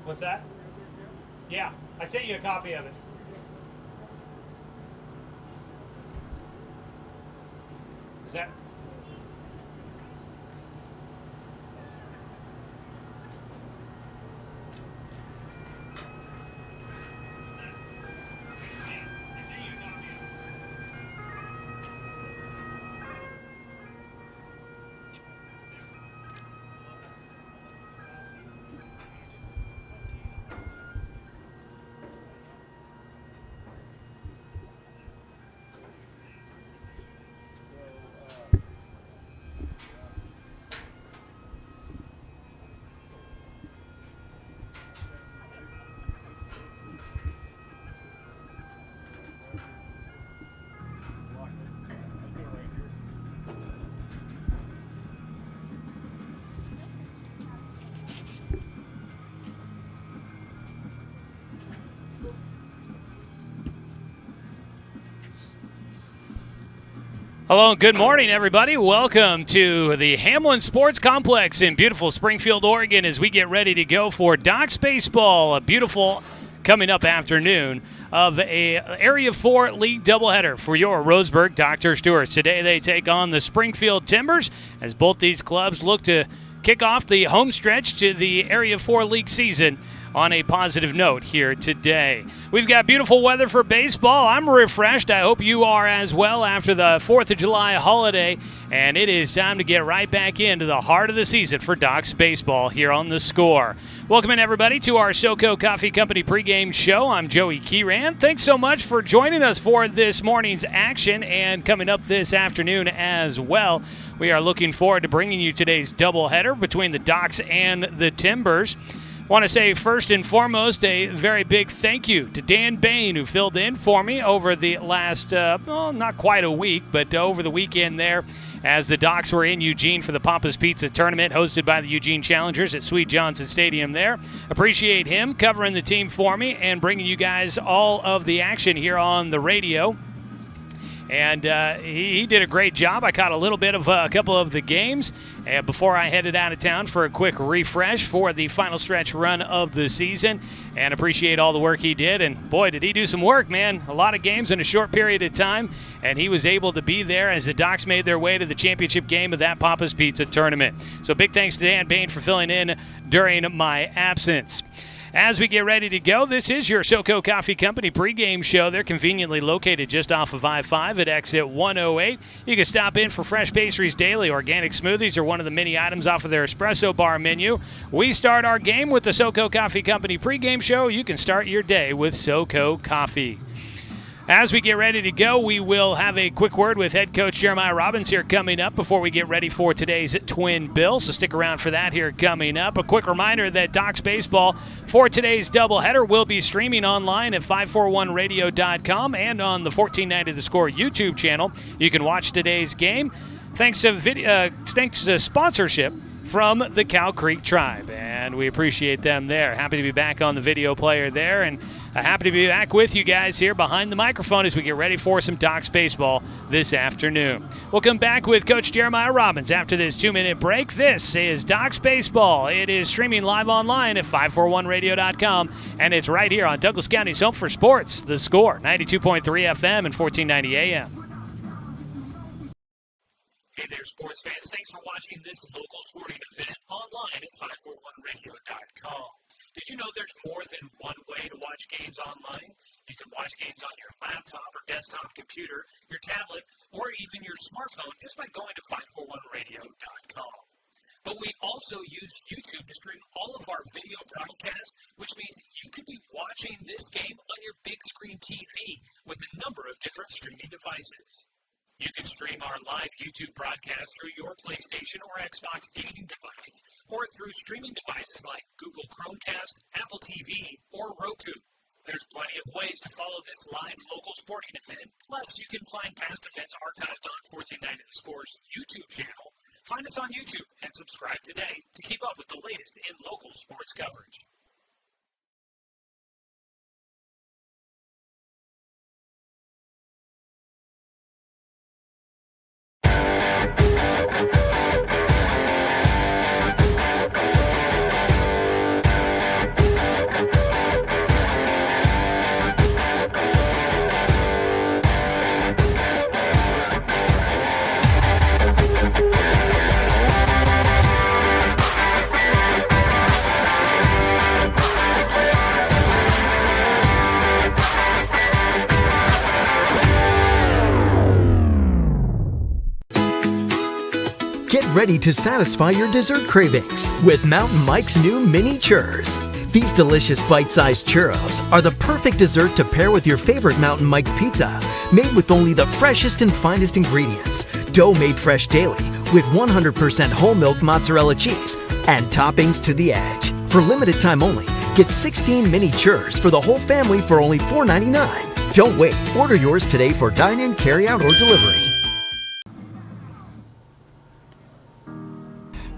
What's that? Yeah, I sent you a copy of it. Is that? Hello and good morning, everybody. Welcome to the Hamlin Sports Complex in beautiful Springfield, Oregon, as we get ready to go for Docs Baseball, a beautiful coming up afternoon of a Area 4 League doubleheader for your Roseburg Dr. Stewart. Today they take on the Springfield Timbers as both these clubs look to kick off the home stretch to the Area 4 League season on a positive note here today. We've got beautiful weather for baseball. I'm refreshed. I hope you are as well after the 4th of July holiday. And it is time to get right back into the heart of the season for Docs Baseball here on The Score. Welcome in, everybody, to our SoCo Coffee Company pregame show. I'm Joey Kieran. Thanks so much for joining us for this morning's action and coming up this afternoon as well. We are looking forward to bringing you today's doubleheader between the Docs and the Timbers. Want to say first and foremost a very big thank you to Dan Bain, who filled in for me over the last, not quite a week, but over the weekend there as the Docs were in Eugene for the Papa's Pizza Tournament hosted by the Eugene Challengers at Sweet Johnson Stadium there. Appreciate him covering the team for me and bringing you guys all of the action here on the radio. And he did a great job. I caught a little bit of a couple of the games before I headed out of town for a quick refresh for the final stretch run of the season. And appreciate all the work he did. And boy, did he do some work, man. A lot of games in a short period of time. And he was able to be there as the Docs made their way to the championship game of that Papa's Pizza Tournament. So big thanks to Dan Bain for filling in during my absence. As we get ready to go, this is your SoCo Coffee Company pregame show. They're conveniently located just off of I-5 at exit 108. You can stop in for fresh pastries daily, organic smoothies, or one of the many items off of their espresso bar menu. We start our game with the SoCo Coffee Company pregame show. You can start your day with SoCo Coffee. As we get ready to go, we will have a quick word with head coach Jeremiah Robbins here coming up before we get ready for today's Twin Bill. So stick around for that here coming up. A quick reminder that Docs Baseball for today's doubleheader will be streaming online at 541radio.com and on the 1490 The Score YouTube channel. You can watch today's game thanks to sponsorship from the Cow Creek Tribe, and we appreciate them there. Happy to be back on the video player there, and happy to be back with you guys here behind the microphone as we get ready for some Docs baseball this afternoon. We'll come back with Coach Jeremiah Robbins after this 2-minute break. This is Docs Baseball. It is streaming live online at 541radio.com, and it's right here on Douglas County's home for sports, The Score, 92.3 FM and 1490 AM. Hey there, sports fans. Thanks for watching this local sporting event online at 541radio.com. Did you know there's more than one way to watch games online? You can watch games on your laptop or desktop computer, your tablet, or even your smartphone just by going to 541radio.com. But we also use YouTube to stream all of our video broadcasts, which means you could be watching this game on your big screen TV with a number of different streaming devices. You can stream our live YouTube broadcast through your PlayStation or Xbox gaming device, or through streaming devices like Google Chromecast, Apple TV, or Roku. There's plenty of ways to follow this live local sporting event. Plus, you can find past events archived on 1490 The Score's YouTube channel. Find us on YouTube and subscribe today to keep up with the latest in local sports coverage. ready to satisfy your dessert cravings with Mountain Mike's new mini churros. These delicious bite-sized churros are the perfect dessert to pair with your favorite Mountain Mike's pizza, made with only the freshest and finest ingredients, dough made fresh daily with 100% whole milk mozzarella cheese, and toppings to the edge. For limited time only, get 16 mini churros for the whole family for only $4.99. Don't wait. Order yours today for dine-in, carry-out, or delivery.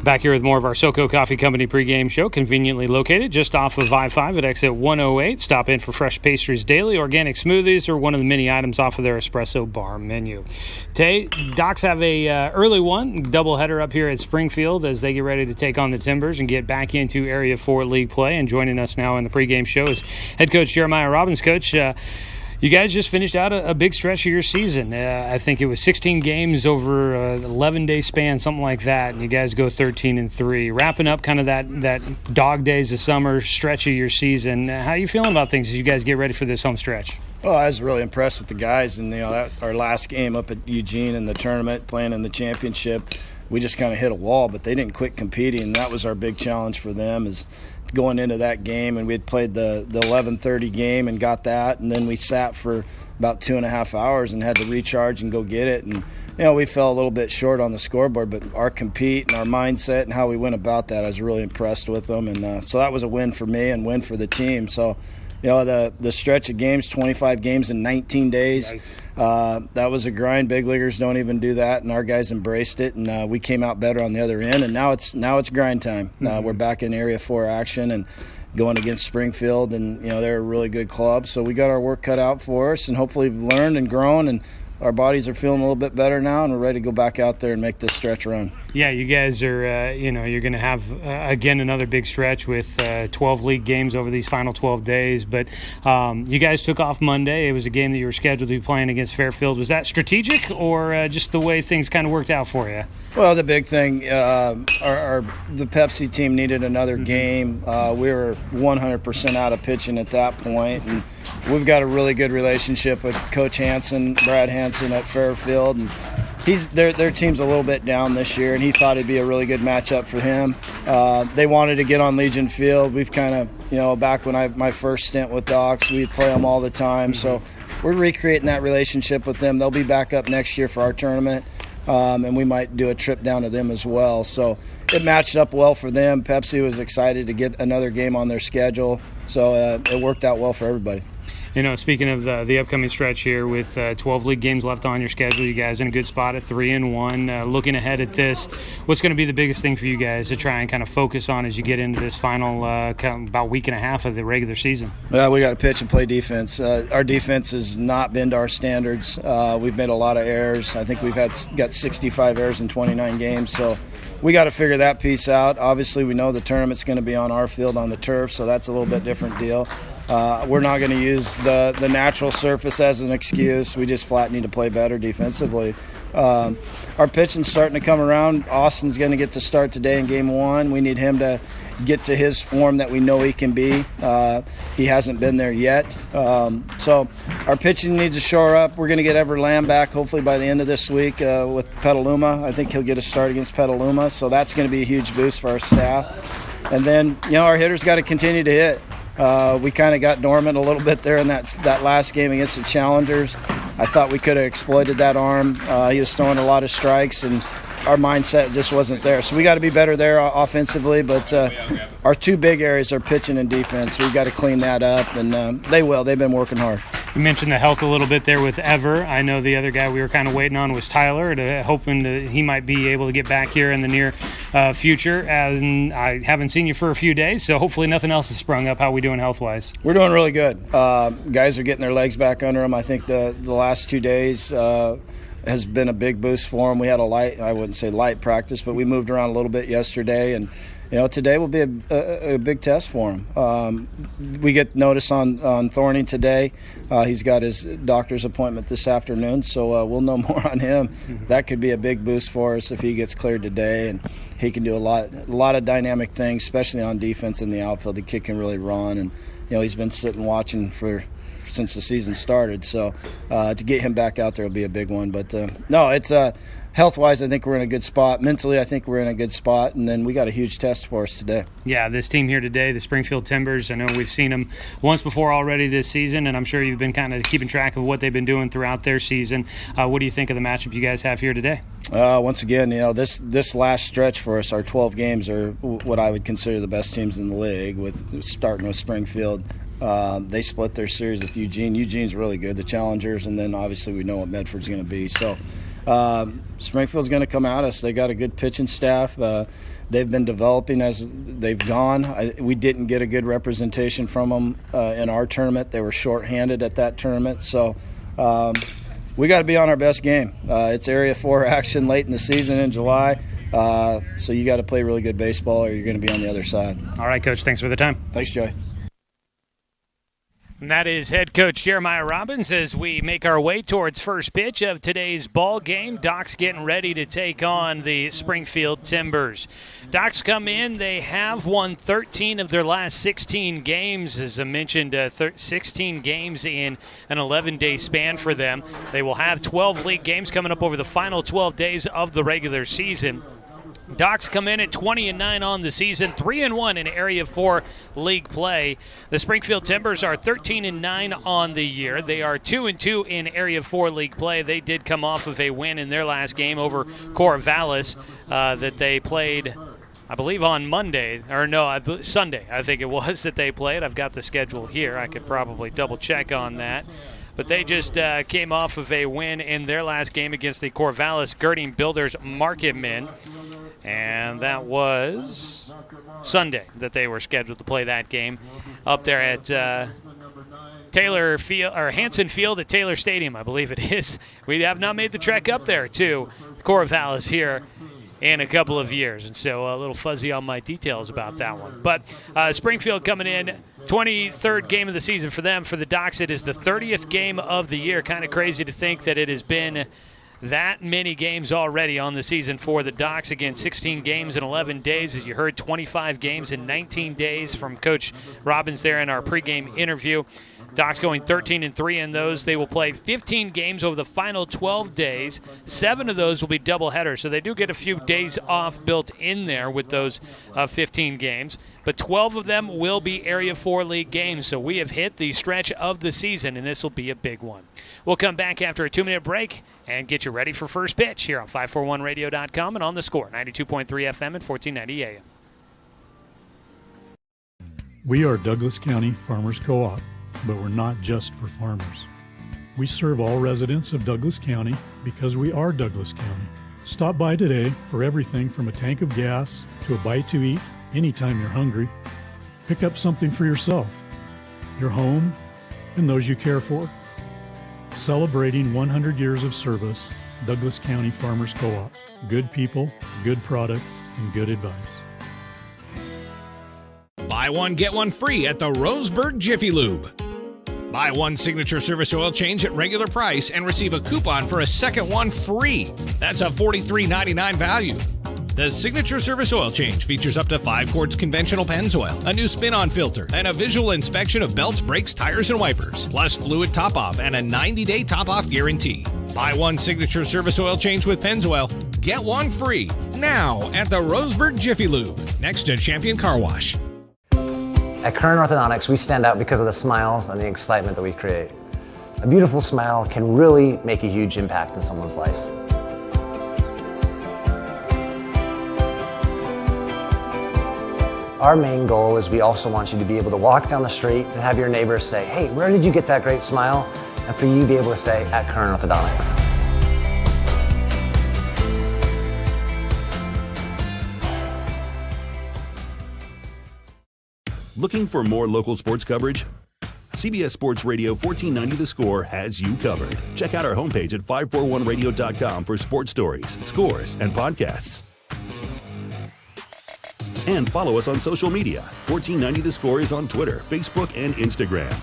Back here with more of our SoCo Coffee Company pregame show, conveniently located just off of I-5 at exit 108. Stop in for fresh pastries daily, organic smoothies, or one of the many items off of their espresso bar menu. Today, Docs have a early one, doubleheader up here at Springfield as they get ready to take on the Timbers and get back into Area 4 League play. And joining us now in the pregame show is head coach Jeremiah Robbins. Coach, you guys just finished out a big stretch of your season. I think it was 16 games over an 11-day span, something like that, and you guys go 13-3. Wrapping up kind of that dog days of summer stretch of your season. How are you feeling about things as you guys get ready for this home stretch? Well, I was really impressed with the guys, and our last game up at Eugene in the tournament, playing in the championship, we just kind of hit a wall, but they didn't quit competing, and that was our big challenge for them is going into that game. And we had played the 11:30 game and got that, and then we sat for about 2.5 hours and had to recharge and go get it. And we fell a little bit short on the scoreboard, but our compete and our mindset and how we went about that, I was really impressed with them. And so that was a win for me and win for the team. So the stretch of games, 25 games in 19 days, that was a grind. Big leaguers don't even do that, and our guys embraced it, and we came out better on the other end. And now it's grind time. We're back in Area 4 action and going against Springfield, and they're a really good club. So we got our work cut out for us, and hopefully we've learned and grown, and our bodies are feeling a little bit better now, and we're ready to go back out there and make this stretch run. Yeah, you guys are, you're going to have, again, another big stretch with 12 league games over these final 12 days. But you guys took off Monday. It was a game that you were scheduled to be playing against Fairfield. Was that strategic or just the way things kind of worked out for you? Well, the big thing, the Pepsi team needed another game. We were 100% out of pitching at that point, and we've got a really good relationship with Coach Hansen, Brad Hansen at Fairfield, and their team's a little bit down this year, and he thought it'd be a really good matchup for him. They wanted to get on Legion Field. We've kind of, back when my first stint with Docs, we'd play them all the time. So we're recreating that relationship with them. They'll be back up next year for our tournament, and we might do a trip down to them as well. So it matched up well for them. Pepsi was excited to get another game on their schedule, so it worked out well for everybody. Speaking of the upcoming stretch here with 12 league games left on your schedule, you guys in a good spot at 3-1. Looking ahead at this, what's going to be the biggest thing for you guys to try and kind of focus on as you get into this final about week and a half of the regular season? Well, we got to pitch and play defense. Our defense has not been to our standards. We've made a lot of errors. I think we've got 65 errors in 29 games, so we got to figure that piece out. Obviously, we know the tournament's going to be on our field on the turf, so that's a little bit different deal. We're not going to use the natural surface as an excuse. We just flat need to play better defensively. Our pitching's starting to come around. Austin's going to get to start today in Game 1. We need him to get to his form that we know he can be. He hasn't been there yet. So our pitching needs to shore up. We're going to get Ever Lamb back hopefully by the end of this week with Petaluma. I think he'll get a start against Petaluma, so that's going to be a huge boost for our staff. And then, our hitters got to continue to hit. We kind of got dormant a little bit there in that last game against the Challengers. I thought we could have exploited that arm. He was throwing a lot of strikes, and our mindset just wasn't there. So we got to be better there offensively, but our two big areas are pitching and defense. We've got to clean that up, and they will. They've been working hard. You mentioned the health a little bit there with Ever. I know the other guy we were kind of waiting on was Tyler, hoping that he might be able to get back here in the near future. And I haven't seen you for a few days, so hopefully nothing else has sprung up. How are we doing health-wise? We're doing really good. Guys are getting their legs back under them. I think the last 2 days has been a big boost for them. We had I wouldn't say light practice, but we moved around a little bit yesterday, and today will be a big test for him. We get notice on Thorny today. He's got his doctor's appointment this afternoon, so we'll know more on him. Mm-hmm. That could be a big boost for us if he gets cleared today, and he can do a lot of dynamic things, especially on defense in the outfield. The kid can really run, and he's been sitting watching since the season started. So to get him back out there will be a big one. But no, it's health-wise, I think we're in a good spot. Mentally, I think we're in a good spot, and then we got a huge test for us today. Yeah, this team here today, the Springfield Timbers, I know we've seen them once before already this season, and I'm sure you've been kind of keeping track of what they've been doing throughout their season. What do you think of the matchup you guys have here today? Once again, this last stretch for us, our 12 games are what I would consider the best teams in the league, with starting with Springfield. They split their series with Eugene. Eugene's really good, the challengers, and then obviously we know what Medford's going to be. So Springfield's going to come at us. They got a good pitching staff. They've been developing as they've gone. We didn't get a good representation from them in our tournament. They were shorthanded at that tournament. So we got to be on our best game. It's Area 4 action late in the season in July. So you got to play really good baseball or you're going to be on the other side. All right, Coach. Thanks for the time. Thanks, Joey. And that is head coach Jeremiah Robbins as we make our way towards first pitch of today's ball game. Docs getting ready to take on the Springfield Timbers. Docs come in. They have won 13 of their last 16 games. As I mentioned, 16 games in an 11-day span for them. They will have 12 league games coming up over the final 12 days of the regular season. Docs come in at 20-9 on the season, 3-1 in Area 4 league play. The Springfield Timbers are 13-9 on the year. They are 2-2 in Area 4 league play. They did come off of a win in their last game over Corvallis that they played, I believe, on Monday. Or no, Sunday, I think it was, that they played. I've got the schedule here. I could probably double-check on that. But they just came off of a win in their last game against the Corvallis Girding Builders Marketmen. And that was Sunday that they were scheduled to play that game up there at Taylor Field, or Hanson Field at Taylor Stadium, I believe it is. We have not made the trek up there to Corvallis here in a couple of years, and so a little fuzzy on my details about that one. But Springfield coming in, 23rd game of the season for them. For the Docs, it is the 30th game of the year. Kind of crazy to think that it has been that many games already on the season for the Docs. Again, 16 games in 11 days. As you heard, 25 games in 19 days from Coach Robbins there in our pregame interview. Docs going 13-3 in those. They will play 15 games over the final 12 days. 7 of those will be doubleheaders, so they do get a few days off built in there with those 15 games. But 12 of them will be Area 4 League games, so we have hit the stretch of the season, and this will be a big one. We'll come back after a 2-minute break and get you ready for first pitch here on 541radio.com and on the Score, 92.3 FM and 1490 AM. We are Douglas County Farmers Co-op, but we're not just for farmers. We serve all residents of Douglas County because we are Douglas County. Stop by today for everything from a tank of gas to a bite to eat anytime you're hungry. Pick up something for yourself, your home, and those you care for. Celebrating 100 years of service, Douglas County Farmers Co-op. Good people, good products, and good advice. Buy one, get one free at the Roseburg Jiffy Lube. Buy one signature service oil change at regular price and receive a coupon for a second one free. That's a $43.99 value. The signature service oil change features up to 5 quarts conventional Pennzoil, a new spin-on filter, and a visual inspection of belts, brakes, tires, and wipers, plus fluid top-off and a 90-day top-off guarantee. Buy one signature service oil change with Pennzoil, get one free now at the Roseburg Jiffy Lube, next to Champion Car Wash. At Current Orthodontics, we stand out because of the smiles and the excitement that we create. A beautiful smile can really make a huge impact in someone's life. Our main goal is we also want you to be able to walk down the street and have your neighbors say, "Hey, where did you get that great smile?" And for you to be able to say, "At Current Orthodontics." Looking for more local sports coverage? CBS Sports Radio 1490 The Score has you covered. Check out our homepage at 541radio.com for sports stories, scores, and podcasts. And follow us on social media. 1490 The Score is on Twitter, Facebook, and Instagram.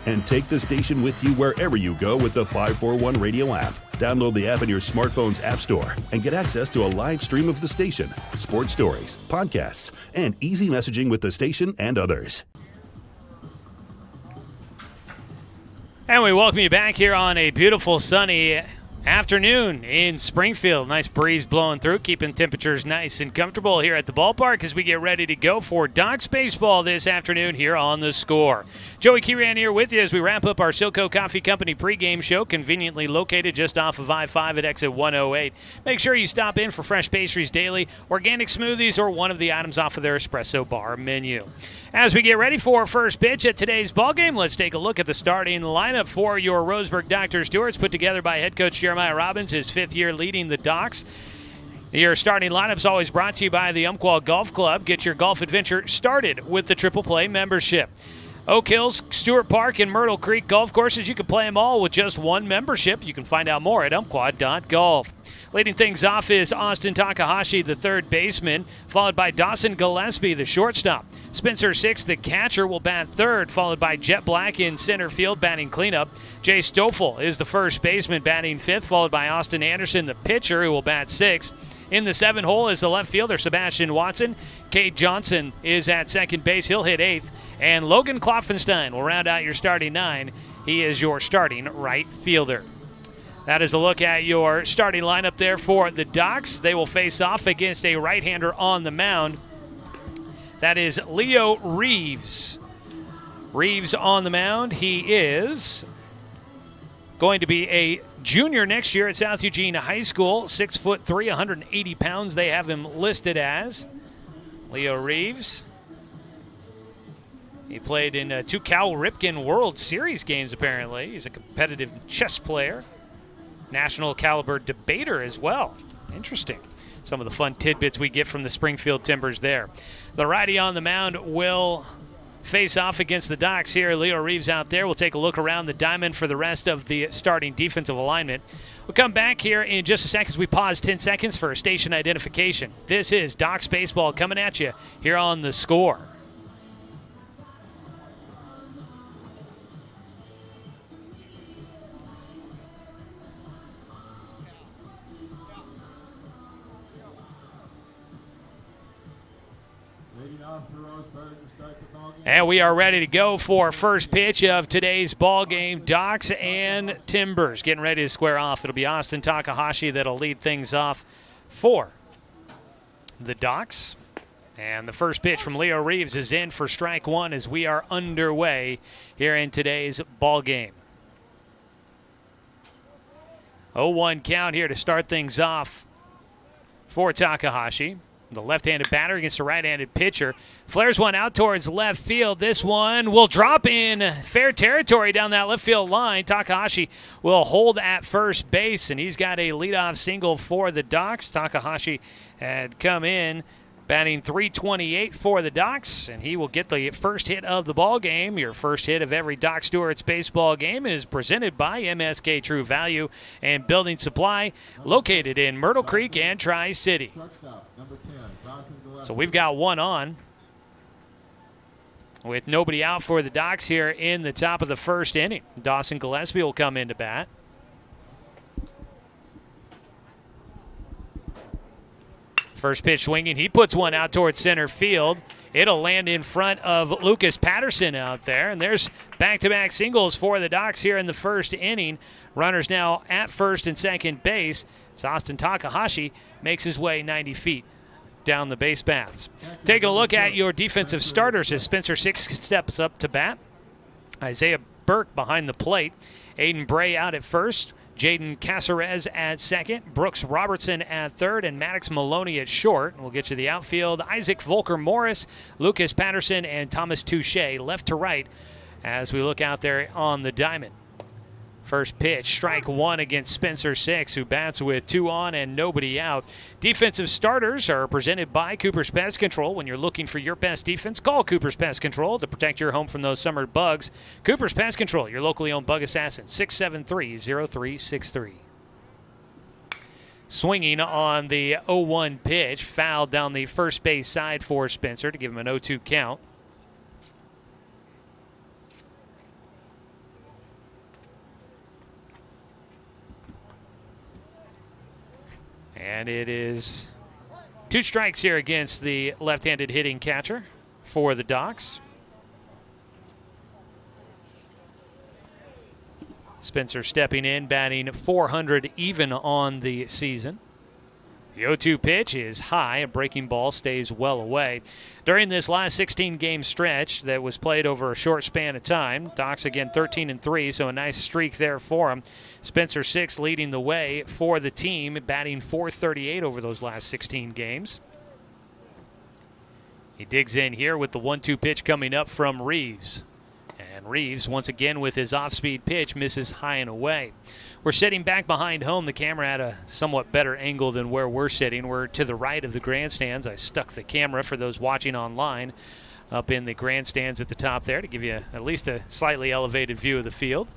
And take the station with you wherever you go with the 541 Radio app. Download the app in your smartphone's app store and get access to a live stream of the station, sports stories, podcasts, and easy messaging with the station and others. And we welcome you back here on a beautiful sunny afternoon in Springfield. Nice breeze blowing through, keeping temperatures nice and comfortable here at the ballpark as we get ready to go for Docs baseball this afternoon here on The Score. Joey Kieran here with you as we wrap up our Silco Coffee Company pregame show, conveniently located just off of I-5 at exit 108. Make sure you stop in for fresh pastries daily, organic smoothies, or one of the items off of their espresso bar menu. As we get ready for first pitch at today's ballgame, let's take a look at the starting lineup for your Roseburg Dr. Stewart's, put together by head coach Jeremiah Robbins, his 5th year leading the Docs. Your starting lineup is always brought to you by the Umpqua Golf Club. Get your golf adventure started with the Triple Play membership. Oak Hills, Stewart Park, and Myrtle Creek golf courses, you can play them all with just one membership. You can find out more at umpqua.golf. Leading things off is Austin Takahashi, the third baseman, followed by Dawson Gillespie, the shortstop. Spencer Six, the catcher, will bat third, followed by Jet Black in center field, batting cleanup. Jay Stoffel is the first baseman, batting fifth, followed by Austin Anderson, the pitcher, who will bat sixth. In the 7th hole is the left fielder, Sebastian Watson. Cade Johnson is at second base. He'll hit 8th. And Logan Klopfenstein will round out your starting 9. He is your starting right fielder. That is a look at your starting lineup there for the Docs. They will face off against a right-hander on the mound. That is Leo Reeves. Reeves on the mound. He is going to be a junior next year at South Eugene High School. 6'3", 180 pounds. They have him listed as Leo Reeves. He played in 2 Cal Ripken World Series games, apparently. He's a competitive chess player. National caliber debater as well. Interesting. Some of the fun tidbits we get from the Springfield Timbers there. The righty on the mound will face off against the Docs here. Leo Reeves out there. We'll take a look around the diamond for the rest of the starting defensive alignment. We'll come back here in just a second as we pause 10 seconds for a station identification. This is Docs Baseball coming at you here on The Score. And we are ready to go for first pitch of today's ball game. Docs and Timbers getting ready to square off. It'll be Austin Takahashi that'll lead things off for the Docs. And the first pitch from Leo Reeves is in for strike one as we are underway here in today's ball game. 0-1 count here to start things off for Takahashi. The left-handed batter against a right-handed pitcher. Flares one out towards left field. This one will drop in fair territory down that left field line. Takahashi will hold at first base, and he's got a leadoff single for the Docs. Takahashi had come in batting .328 for the Docs, and he will get the first hit of the ball game. Your first hit of every Doc Stewart's baseball game is presented by MSK True Value and Building Supply, located in Myrtle Creek and Tri-City. So we've got one on with nobody out for the Docs here in the top of the first inning. Dawson Gillespie will come into bat. First pitch swinging. He puts one out towards center field. It'll land in front of Lucas Patterson out there. And there's back-to-back singles for the Docs here in the first inning. Runners now at first and second base. As Austin Takahashi makes his way 90 feet down the base paths. Taking a look at your defensive starters as Spencer Six steps up to bat. Isaiah Burke behind the plate. Aiden Bray out at first. Jaden Caceres at second, Brooks Robertson at third, and Maddox Maloney at short. We'll get you the outfield. Isaac Volker Morris, Lucas Patterson, and Thomas Touche left to right as we look out there on the diamond. First pitch, strike one against Spencer Six, who bats with 2 on and nobody out. Defensive starters are presented by Cooper's Pest Control. When you're looking for your best defense, call Cooper's Pest Control to protect your home from those summer bugs. Cooper's Pest Control, your locally owned bug assassin, 673-0363. Swinging on the 0-1 pitch, fouled down the first base side for Spencer to give him an 0-2 count. And it is 2 strikes here against the left-handed hitting catcher for the Docs. Spencer stepping in, batting .400 even on the season. The 0-2 pitch is high. A breaking ball stays well away. During this last 16-game stretch that was played over a short span of time, Docs again 13-3, so a nice streak there for him. Spencer 6 leading the way for the team, batting .438 over those last 16 games. He digs in here with the 1-2 pitch coming up from Reeves. And Reeves, once again with his off-speed pitch, misses high and away. We're sitting back behind home. The camera at a somewhat better angle than where we're sitting. We're to the right of the grandstands. I stuck the camera for those watching online up in the grandstands at the top there to give you at least a slightly elevated view of the field.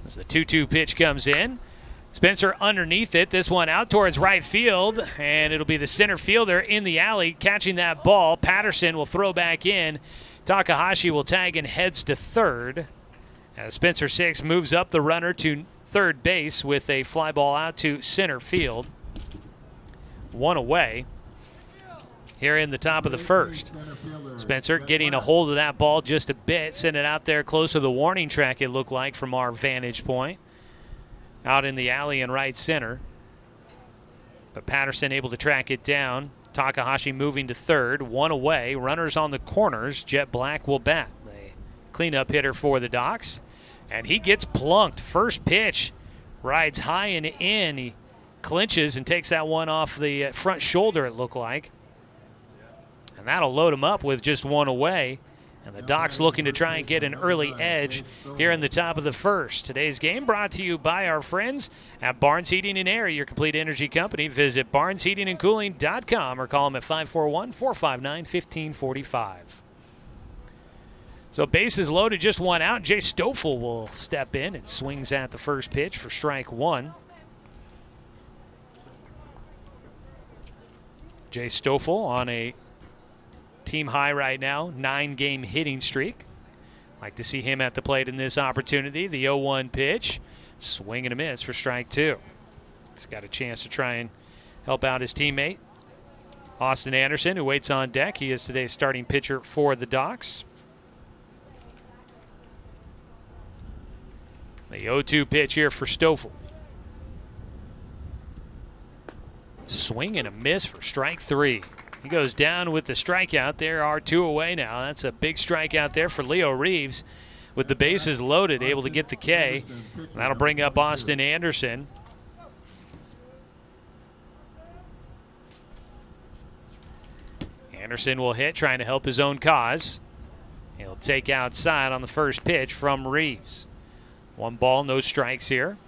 As the 2-2 pitch comes in, Spencer underneath it. This one out towards right field, and it'll be the center fielder in the alley catching that ball. Patterson will throw back in. Takahashi will tag and heads to third. As Spencer 6 moves up the runner to third base with a fly ball out to center field. One away here in the top of the first. Spencer getting a hold of that ball just a bit, sent it out there close to the warning track, it looked like, from our vantage point. Out in the alley in right center. But Patterson able to track it down. Takahashi moving to third, one away. Runners on the corners. Jet Black will bat. The cleanup hitter for the Docs. And he gets plunked. First pitch rides high and in. He clinches and takes that one off the front shoulder, it looked like. And that'll load him up with just one away. And the Docs looking to try and get an early edge here in the top of the first. Today's game brought to you by our friends at Barnes Heating and Air, your complete energy company. Visit barnesheatingandcooling.com or call them at 541-459-1545. So bases loaded, just one out. Jay Stoffel will step in and swings at the first pitch for strike one. Jay Stoffel on a team high right now, 9-game hitting streak. Like to see him at the plate in this opportunity. The 0-1 pitch, swing and a miss for strike two. He's got a chance to try and help out his teammate, Austin Anderson, who waits on deck. He is today's starting pitcher for the Docs. The 0-2 pitch here for Stoffel. Swing and a miss for strike three. He goes down with the strikeout. There are two away now. That's a big strikeout there for Leo Reeves. With the bases loaded, able to get the K. That'll bring up Austin Anderson. Anderson will hit, trying to help his own cause. He'll take outside on the first pitch from Reeves. One ball, no strikes here.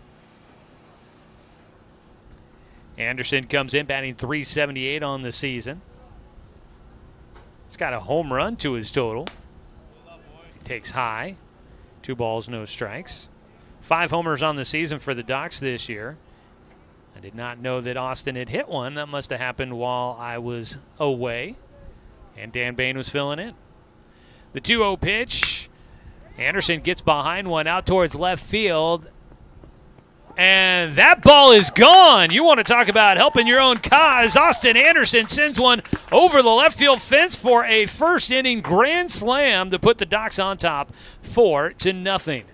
Anderson comes in batting .378 on the season. He's got a home run to his total. He takes high. 2 balls, no strikes. 5 homers on the season for the Docs this year. I did not know that Austin had hit one. That must have happened while I was away. And Dan Bain was filling in. The 2-0 pitch. Anderson gets behind one out towards left field. And that ball is gone. You want to talk about helping your own cause. Austin Anderson sends one over the left field fence for a first inning grand slam to put the Docs on top 4-0.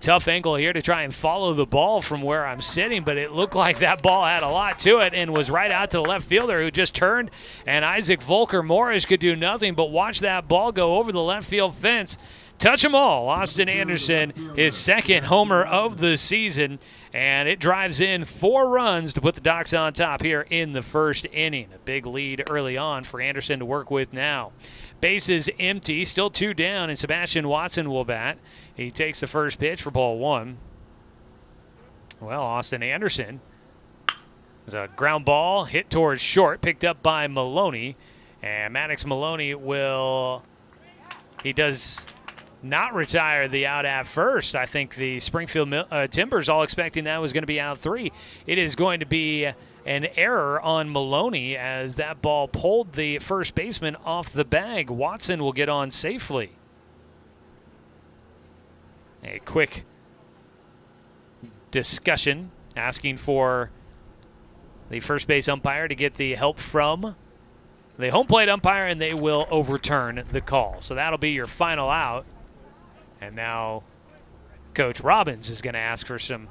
Tough angle here to try and follow the ball from where I'm sitting, but it looked like that ball had a lot to it and was right out to the left fielder who just turned, and Isaac Volker Morris could do nothing but watch that ball go over the left field fence. Touch them all. Austin Anderson, his second homer of the season, and it drives in 4 runs to put the Docs on top here in the first inning. A big lead early on for Anderson to work with now. Bases empty, still 2 down, and Sebastian Watson will bat. He takes the first pitch for ball 1. Well, Austin Anderson is a ground ball hit towards short, picked up by Maloney, and Maddox Maloney he does not retire the out at first. I think the Springfield Timbers all expecting that was going to be out 3. It is going to be an error on Maloney as that ball pulled the first baseman off the bag. Watson will get on safely. A quick discussion asking for the first base umpire to get the help from the home plate umpire, and they will overturn the call. So that'll be your final out. And now Coach Robbins is going to ask for some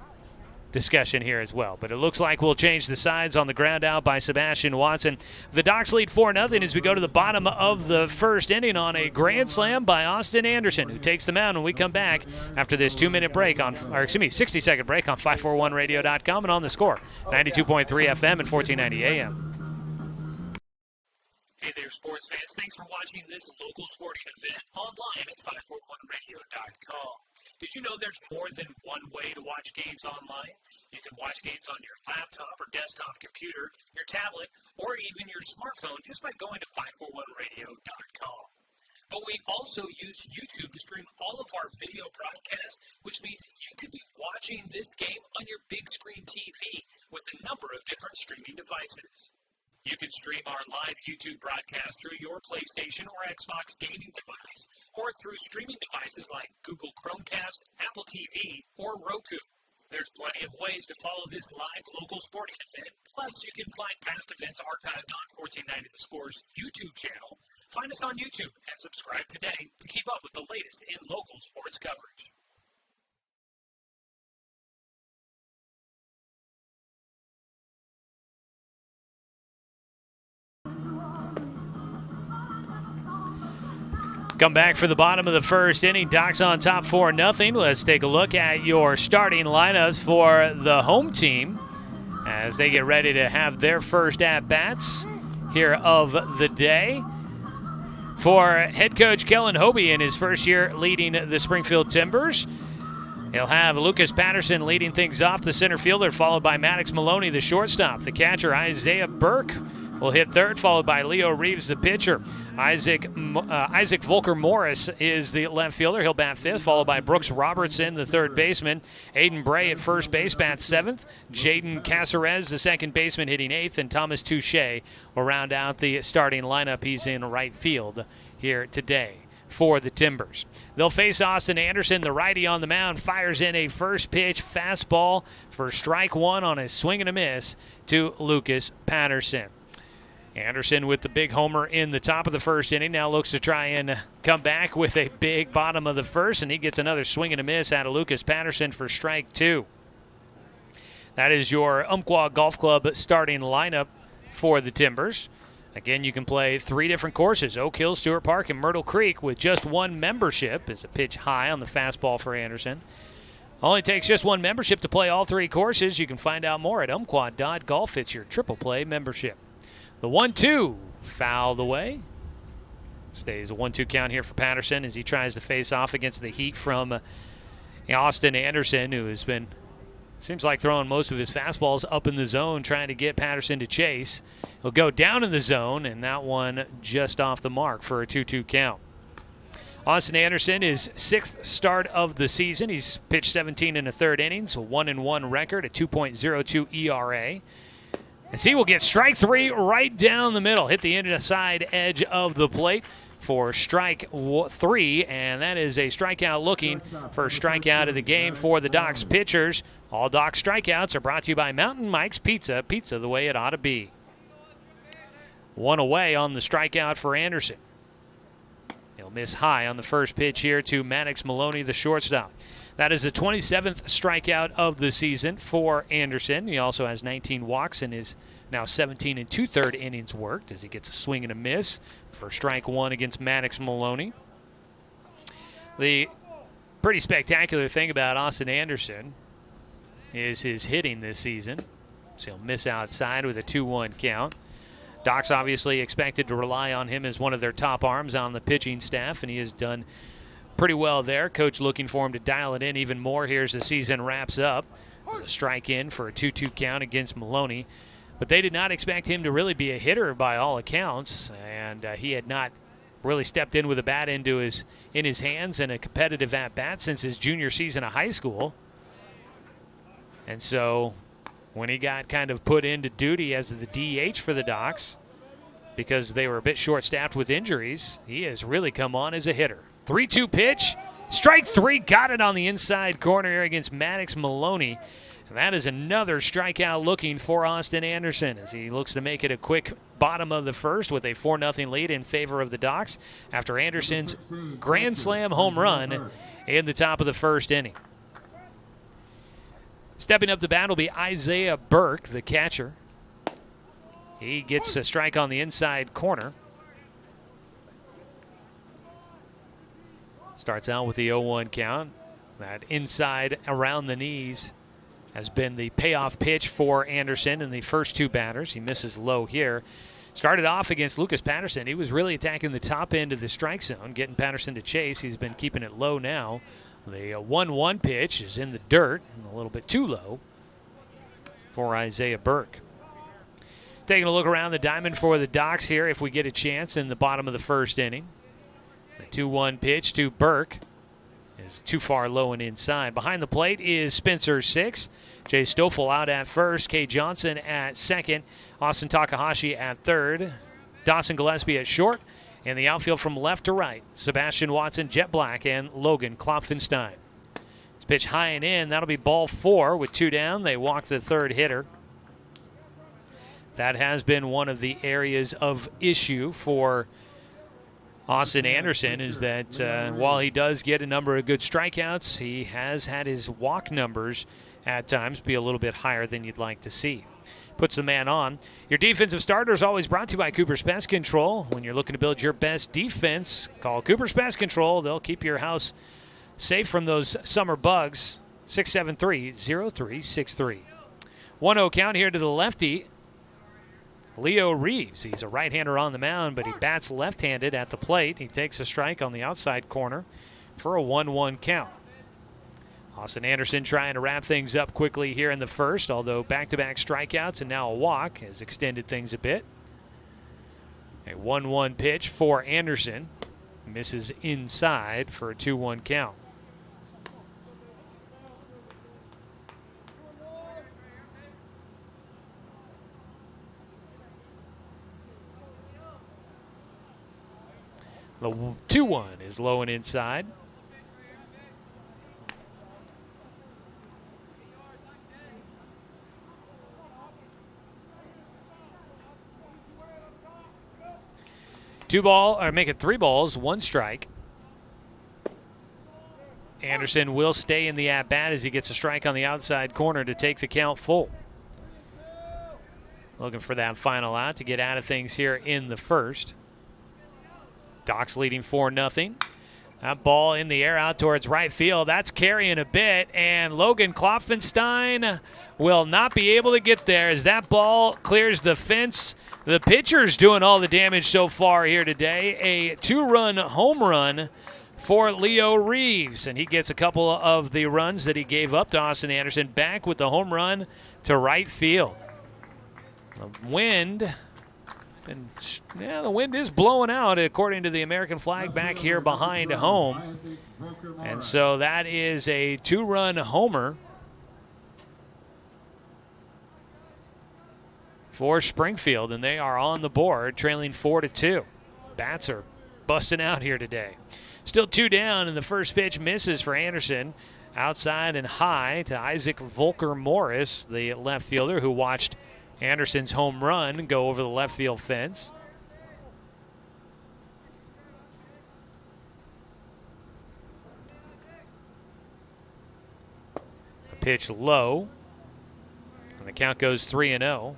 discussion here as well. But it looks like we'll change the sides on the ground out by Sebastian Watson. The Docs lead 4-0 as we go to the bottom of the first inning on a grand slam by Austin Anderson, who takes the mound when we come back after this 60-second break on 541radio.com and on the score, 92.3 FM and 1490 AM. Hey there, sports fans. Thanks for watching this local sporting event online at 541radio.com. Did you know there's more than one way to watch games online? You can watch games on your laptop or desktop computer, your tablet, or even your smartphone just by going to 541radio.com. But we also use YouTube to stream all of our video broadcasts, which means you could be watching this game on your big screen TV with a number of different streaming devices. You can stream our live YouTube broadcast through your PlayStation or Xbox gaming device, or through streaming devices like Google Chromecast, Apple TV, or Roku. There's plenty of ways to follow this live local sporting event. Plus, you can find past events archived on 1490 The Score's YouTube channel. Find us on YouTube and subscribe today to keep up with the latest in local sports coverage. Come back for the bottom of the first inning. Docs on top 4-0. Let's take a look at your starting lineups for the home team as they get ready to have their first at-bats here of the day. For head coach Kellen Hobie in his first year leading the Springfield Timbers, he'll have Lucas Patterson leading things off, the center fielder, followed by Maddox Maloney, the shortstop. The catcher, Isaiah Burke, will hit third, followed by Leo Reeves, the pitcher. Isaac Volker Morris is the left fielder. He'll bat fifth, followed by Brooks Robertson, the third baseman. Aiden Bray at first base bats seventh. Jaden Caceres, the second baseman, hitting eighth. And Thomas Touche will round out the starting lineup. He's in right field here today for the Timbers. They'll face Austin Anderson, the righty on the mound, fires in a first pitch fastball for strike one on a swing and a miss to Lucas Patterson. Anderson with the big homer in the top of the first inning now looks to try and come back with a big bottom of the first, and he gets another swing and a miss out of Lucas Patterson for strike two. That is your Umpqua Golf Club starting lineup for the Timbers. Again, you can play three different courses, Oak Hill, Stewart Park, and Myrtle Creek, with just one membership. Is a pitch high on the fastball for Anderson. Only takes just one membership to play all three courses. You can find out more at umpqua.golf. It's your triple play membership. The 1-2 fouled away. Stays a 1-2 count here for Patterson as he tries to face off against the heat from Austin Anderson, who has been, seems like, throwing most of his fastballs up in the zone, trying to get Patterson to chase. He'll go down in the zone, and that one just off the mark for a 2-2 count. Austin Anderson, his sixth start of the season. He's pitched 17 in the third innings, a 1-1 record, a 2.02 ERA. And he will get strike three right down the middle. Hit the inside edge of the plate for strike three, and that is a strikeout looking for strikeout of the game for the Docs pitchers. All Docs strikeouts are brought to you by Mountain Mike's Pizza. Pizza the way it ought to be. One away on the strikeout for Anderson. He'll miss high on the first pitch here to Maddox Maloney, the shortstop. That is the 27th strikeout of the season for Anderson. He also has 19 walks and is now 17 and 2/3 innings worked as he gets a swing and a miss for strike one against Maddox Maloney. The pretty spectacular thing about Austin Anderson is his hitting this season. So he'll miss outside with a 2-1 count. Docs obviously expected to rely on him as one of their top arms on the pitching staff, and he has done pretty well there. Coach looking for him to dial it in even more here as the season wraps up. A strike in for a 2-2 count against Maloney. But they did not expect him to really be a hitter by all accounts, and he had not really stepped in with a bat in his hands in a competitive at-bat since his junior season of high school. And so when he got kind of put into duty as the DH for the Docs, because they were a bit short-staffed with injuries, he has really come on as a hitter. 3-2 pitch. Strike three. Got it on the inside corner here against Maddox Maloney. And that is another strikeout looking for Austin Anderson as he looks to make it a quick bottom of the first with a 4-0 lead in favor of the Docs after Anderson's grand slam home run in the top of the first inning. Stepping up the bat will be Isaiah Burke, the catcher. He gets a strike on the inside corner. Starts out with the 0-1 count. That inside around the knees has been the payoff pitch for Anderson in the first two batters. He misses low here. Started off against Lucas Patterson. He was really attacking the top end of the strike zone, getting Patterson to chase. He's been keeping it low now. The 1-1 pitch is in the dirt, a little bit too low for Isaiah Burke. Taking a look around the diamond for the Docs here if we get a chance in the bottom of the first inning. The 2-1 pitch to Burke is too far low and inside. Behind the plate is Spencer Six. Jay Stoffel out at first. Kay Johnson at second. Austin Takahashi at third. Dawson Gillespie at short. And the outfield from left to right, Sebastian Watson, Jet Black, and Logan Klopfenstein. This pitch high and in. That'll be ball 4 with 2 down. They walk the third hitter. That has been one of the areas of issue for Austin Anderson, is that while he does get a number of good strikeouts, he has had his walk numbers at times be a little bit higher than you'd like to see. Puts the man on. Your defensive starter is always brought to you by Cooper's Pest Control. When you're looking to build your best defense, call Cooper's Pest Control. They'll keep your house safe from those summer bugs. 673-0363. 1-0 count here to the lefty, Leo Reeves. He's a right-hander on the mound, but he bats left-handed at the plate. He takes a strike on the outside corner for a 1-1 count. Austin Anderson trying to wrap things up quickly here in the first, although back-to-back strikeouts and now a walk has extended things a bit. A 1-1 pitch for Anderson. Misses inside for a 2-1 count. The 2-1 is low and inside. Make it 3 balls, 1 strike. Anderson will stay in the at-bat as he gets a strike on the outside corner to take the count full. Looking for that final out to get out of things here in the first. Docs leading 4-0. That ball in the air out towards right field. That's carrying a bit, and Logan Klopfenstein will not be able to get there as that ball clears the fence. The pitcher's doing all the damage so far here today. A 2-run home run for Leo Reeves, and he gets a couple of the runs that he gave up to Austin Anderson back with the home run to right field. The wind is blowing out according to the American flag back here behind home. And so that is a 2-run homer for Springfield, and they are on the board, trailing 4-2. Bats are busting out here today. Still 2 down, and the first pitch misses for Anderson. Outside and high to Isaac Volker Morris, the left fielder who watched Anderson's home run go over the left field fence. A pitch low, and the count goes 3-0.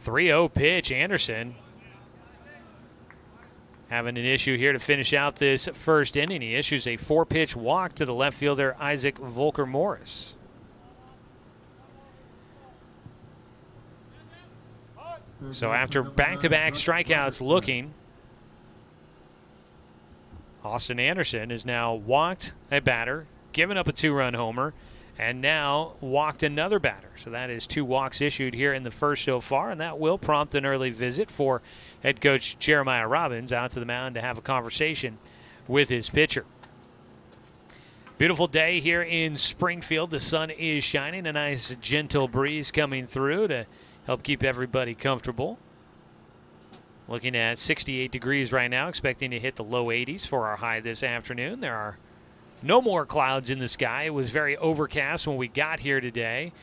3-0 pitch. Anderson having an issue here to finish out this first inning. He issues a 4-pitch walk to the left fielder, Isaac Volker Morris. So after back-to-back strikeouts looking, Austin Anderson has now walked a batter, given up a 2-run homer, and now walked another batter. So that is 2 walks issued here in the first so far, and that will prompt an early visit for head coach Jeremiah Robbins out to the mound to have a conversation with his pitcher. Beautiful day here in Springfield. The sun is shining, a nice gentle breeze coming through to help keep everybody comfortable. Looking at 68 degrees right now, expecting to hit the low 80s for our high this afternoon. There are no more clouds in the sky. It was very overcast when we got here today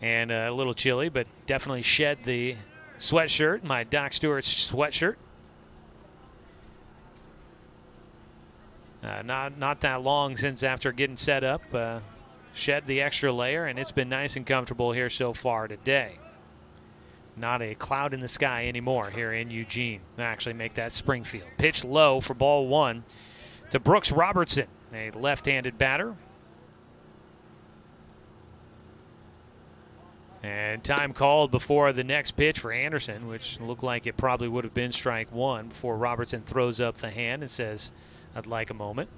and a little chilly, but definitely shed the sweatshirt, my Doc Stewart sweatshirt. Not that long since after getting set up, shed the extra layer, and it's been nice and comfortable here so far today. Not a cloud in the sky anymore here in Eugene. They actually make that Springfield. Pitch low for ball 1 to Brooks Robertson, a left-handed batter. And time called before the next pitch for Anderson, which looked like it probably would have been strike 1 before Robertson throws up the hand and says, "I'd like a moment."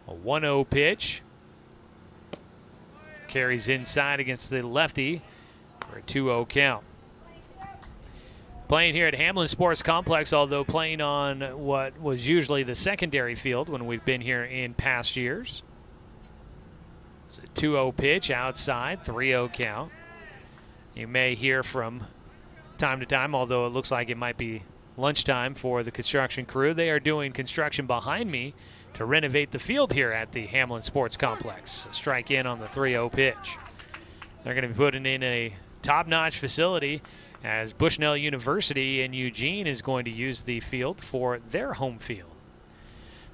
A 1-0 pitch. Carries inside against the lefty for a 2-0 count. Playing here at Hamlin Sports Complex, although playing on what was usually the secondary field when we've been here in past years. It's a 2-0 pitch outside, 3-0 count. You may hear from time to time, although it looks like it might be lunchtime for the construction crew. They are doing construction behind me to renovate the field here at the Hamlin Sports Complex. A strike in on the 3-0 pitch. They're going to be putting in a top-notch facility as Bushnell University in Eugene is going to use the field for their home field.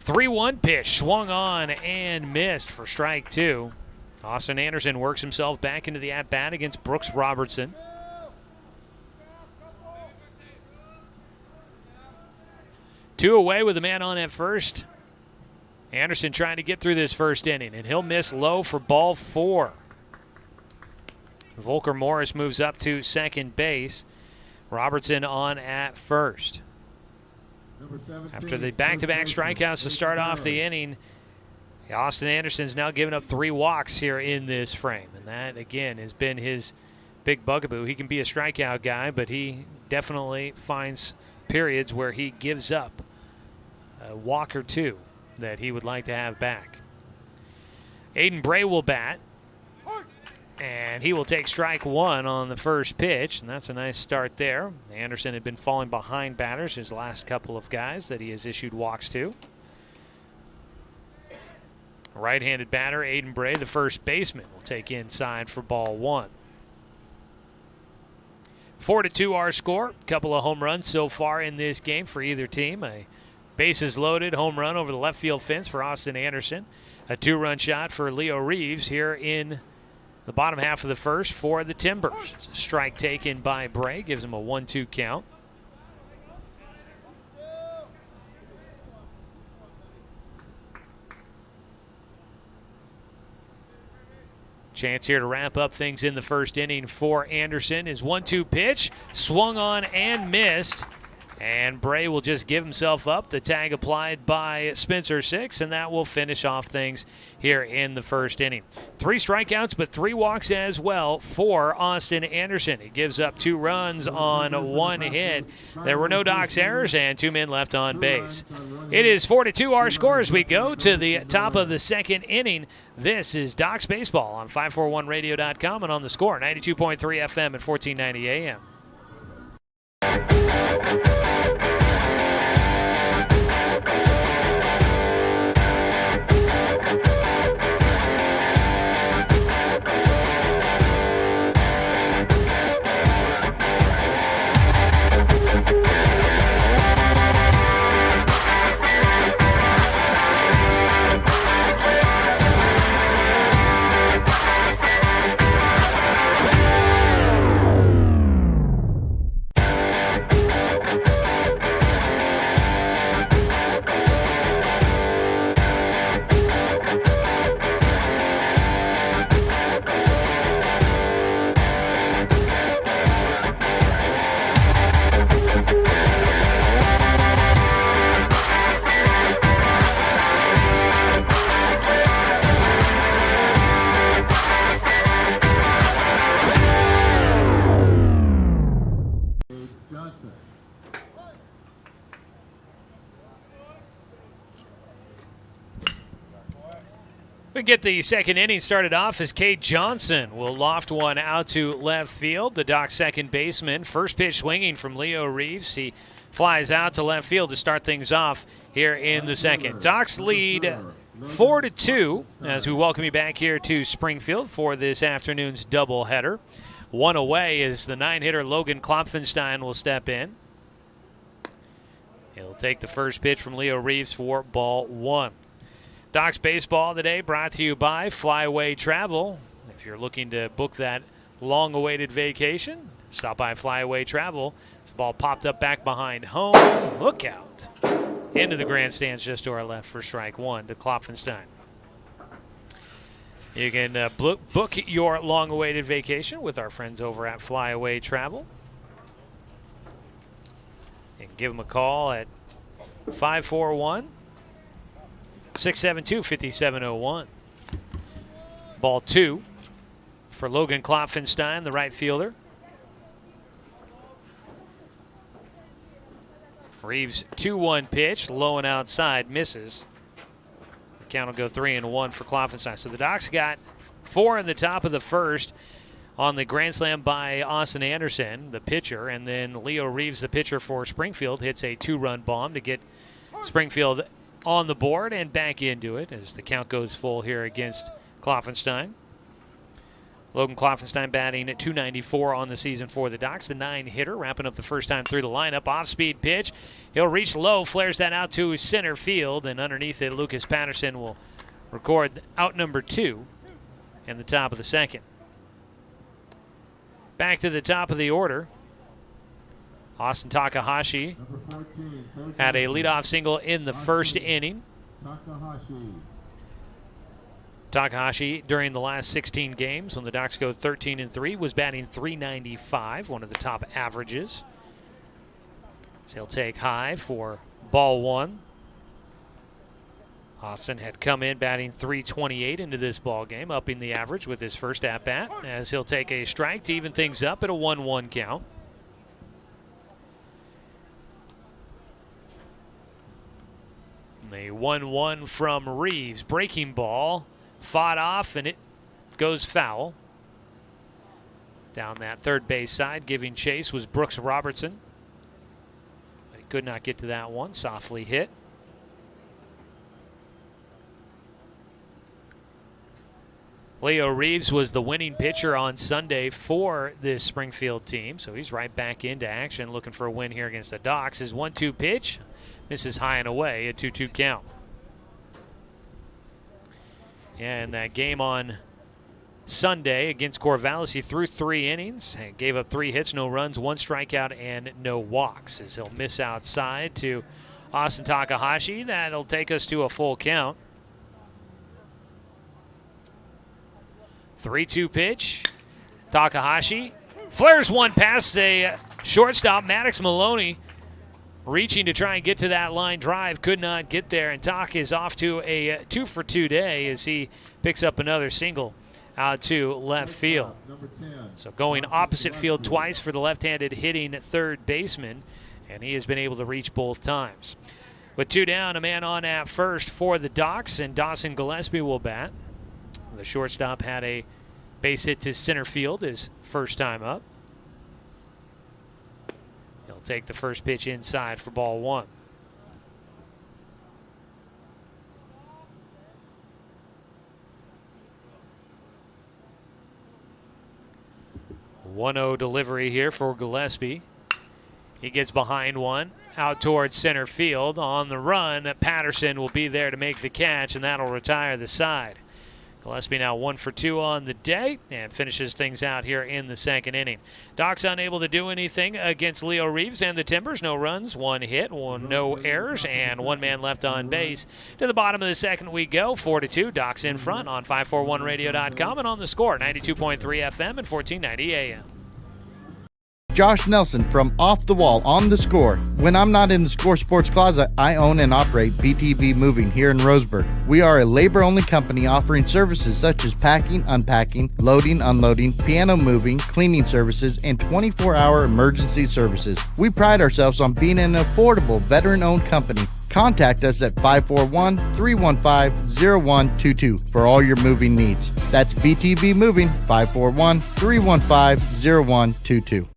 3-1 pitch, swung on and missed for strike 2. Austin Anderson works himself back into the at-bat against Brooks Robertson. Two away with a man on at first. Anderson trying to get through this first inning, and he'll miss low for ball 4. Volker Morris moves up to second base. Robertson on at first. After the back-to-back strikeouts to start off the inning, Austin Anderson's now given up 3 walks here in this frame, and that, again, has been his big bugaboo. He can be a strikeout guy, but he definitely finds periods where he gives up a walk or 2 that he would like to have back. Aiden Bray will bat, and he will take strike 1 on the first pitch, and that's a nice start there. Anderson had been falling behind batters his last couple of guys that he has issued walks to. Right-handed batter Aiden Bray, the first baseman, will take inside for ball 1. 4-2 our score. Couple of home runs so far in this game for either team. A bases loaded home run over the left field fence for Austin Anderson. A 2-run shot for Leo Reeves here in the bottom half of the first for the Timbers. It's a strike taken by Bray, gives him a 1-2 count. Chance here to wrap up things in the first inning for Anderson. His 1-2 pitch, swung on and missed. And Bray will just give himself up. The tag applied by Spencer Six, and that will finish off things here in the first inning. 3 strikeouts, but 3 walks as well for Austin Anderson. He gives up 2 runs on 1 hit. There were no Doc's errors and 2 men left on base. It is 4-2 our score as we go to the top of the second inning. This is Doc's Baseball on 541radio.com and on the Score, 92.3 FM and 1490 AM. We get the second inning started off as Cade Johnson will loft one out to left field. The Doc's second baseman. First pitch swinging from Leo Reeves. He flies out to left field to start things off here in the second. Doc's lead 4-2 as we welcome you back here to Springfield for this afternoon's doubleheader. One away as the 9-hitter Logan Klopfenstein will step in. He'll take the first pitch from Leo Reeves for ball 1. Docs baseball today brought to you by Flyway Travel. If you're looking to book that long-awaited vacation, stop by Flyway Travel. This ball popped up back behind home. Look out. Into the grandstands just to our left for strike 1 to Klopfenstein. You can book your long-awaited vacation with our friends over at Flyway Travel. You can give them a call at 541-672-5701. Ball 2 for Logan Klopfenstein, the right fielder. Reeves 2-1 pitch, low and outside, misses. The count will go 3-1 for Klopfenstein. So the Docs got 4 in the top of the first on the grand slam by Austin Anderson, the pitcher, and then Leo Reeves, the pitcher for Springfield, hits a 2-run bomb to get Springfield on the board and back into it as the count goes full here against Klopfenstein. Logan Klopfenstein batting at .294 on the season for the Docs. The 9-hitter wrapping up the first time through the lineup. Off-speed pitch. He'll reach low, flares that out to center field, and underneath it, Lucas Patterson will record out number 2 in the top of the second. Back to the top of the order. Austin Takahashi had a leadoff single in the first inning. Takahashi, during the last 16 games, when the Docs go 13-3, was batting .395, one of the top averages. So he'll take high for ball 1. Austin had come in batting .328 into this ball game, upping the average with his first at-bat, as he'll take a strike to even things up at a 1-1 count. The 1-1 from Reeves, breaking ball. Fought off, and it goes foul. Down that third base side, giving chase was Brooks Robertson. But he could not get to that one. Softly hit. Leo Reeves was the winning pitcher on Sunday for this Springfield team, so he's right back into action, looking for a win here against the Docs. His 1-2 pitch misses high and away, a 2-2 count. Yeah, in that game on Sunday against Corvallis, he threw 3 innings, and gave up 3 hits, no runs, 1 strikeout, and no walks, as he'll miss outside to Austin Takahashi. That'll take us to a full count. 3-2 pitch. Takahashi flares one past a shortstop, Maddox Maloney, reaching to try and get to that line drive, could not get there, and Tak is off to a 2-for-2 day as he picks up another single out to left field. So going opposite field twice for the left-handed hitting third baseman, and he has been able to reach both times. With 2 down, a man on at first for the Docs, and Dawson Gillespie will bat. The shortstop had a base hit to center field his first time up. Take the first pitch inside for ball 1. 1-0 delivery here for Gillespie. He gets behind one, out towards center field. On the run, Patterson will be there to make the catch, and that'll retire the side. Gillespie now 1 for 2 on the day and finishes things out here in the second inning. Docs unable to do anything against Leo Reeves and the Timbers. No runs, 1 hit, no errors, and 1 man left on base. To the bottom of the second we go, 4-2. Docs in front on 541radio.com and on the Score, 92.3 FM and 1490 AM. Josh Nelson from Off the Wall on the Score. When I'm not in the Score Sports Closet, I own and operate BTV Moving here in Roseburg. We are a labor-only company offering services such as packing, unpacking, loading, unloading, piano moving, cleaning services, and 24-hour emergency services. We pride ourselves on being an affordable, veteran-owned company. Contact us at 541-315-0122 for all your moving needs. That's BTV Moving, 541-315-0122.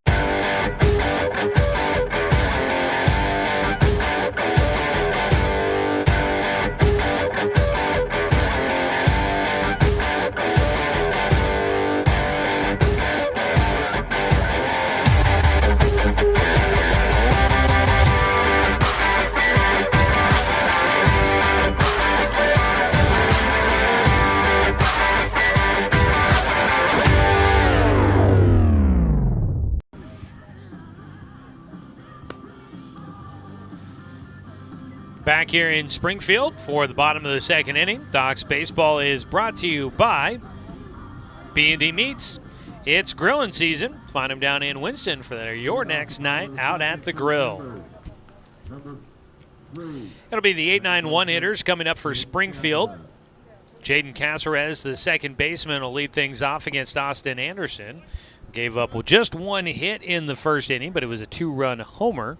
Back here in Springfield for the bottom of the second inning. Docs Baseball is brought to you by B&D Meats. It's grilling season. Find them down in Winston for your next night out at the grill. It'll be the 8-9-1 hitters coming up for Springfield. Jaden Caceres, the second baseman, will lead things off against Austin Anderson. Gave up just one hit in the first inning, but it was a 2-run homer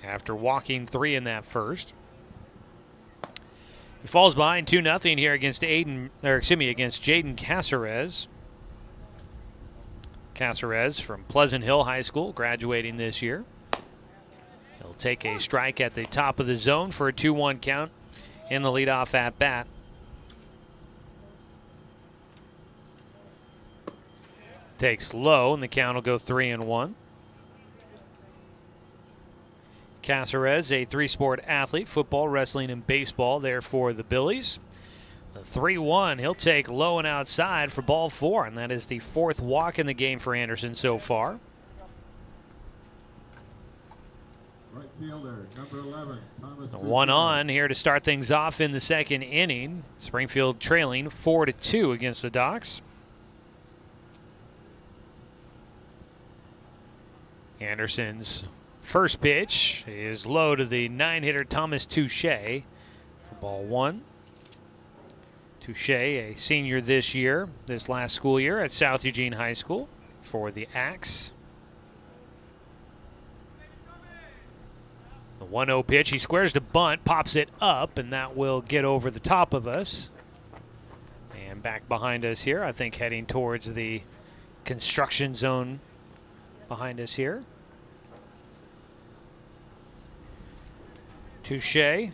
after walking 3 in that first. He falls behind 2-0 here against Jaden Caceres. Caceres from Pleasant Hill High School, graduating this year. He'll take a strike at the top of the zone for a 2-1 count in the leadoff at bat. Takes low, and the count will go 3-1. Caceres, a three-sport athlete, football, wrestling, and baseball there for the Billies. The 3-1, he'll take low and outside for ball 4, and that is the 4th walk in the game for Anderson so far. Right fielder, number 11, Thomas. The 1 on here to start things off in the second inning. Springfield trailing 4-2 against the Docs. Anderson's first pitch is low to the 9-hitter Thomas Touche for ball 1. Touche, a senior this last school year at South Eugene High School for the Axe. The 1-0 pitch, he squares to bunt, pops it up, and that will get over the top of us. And back behind us here, I think heading towards the construction zone behind us here. Touche is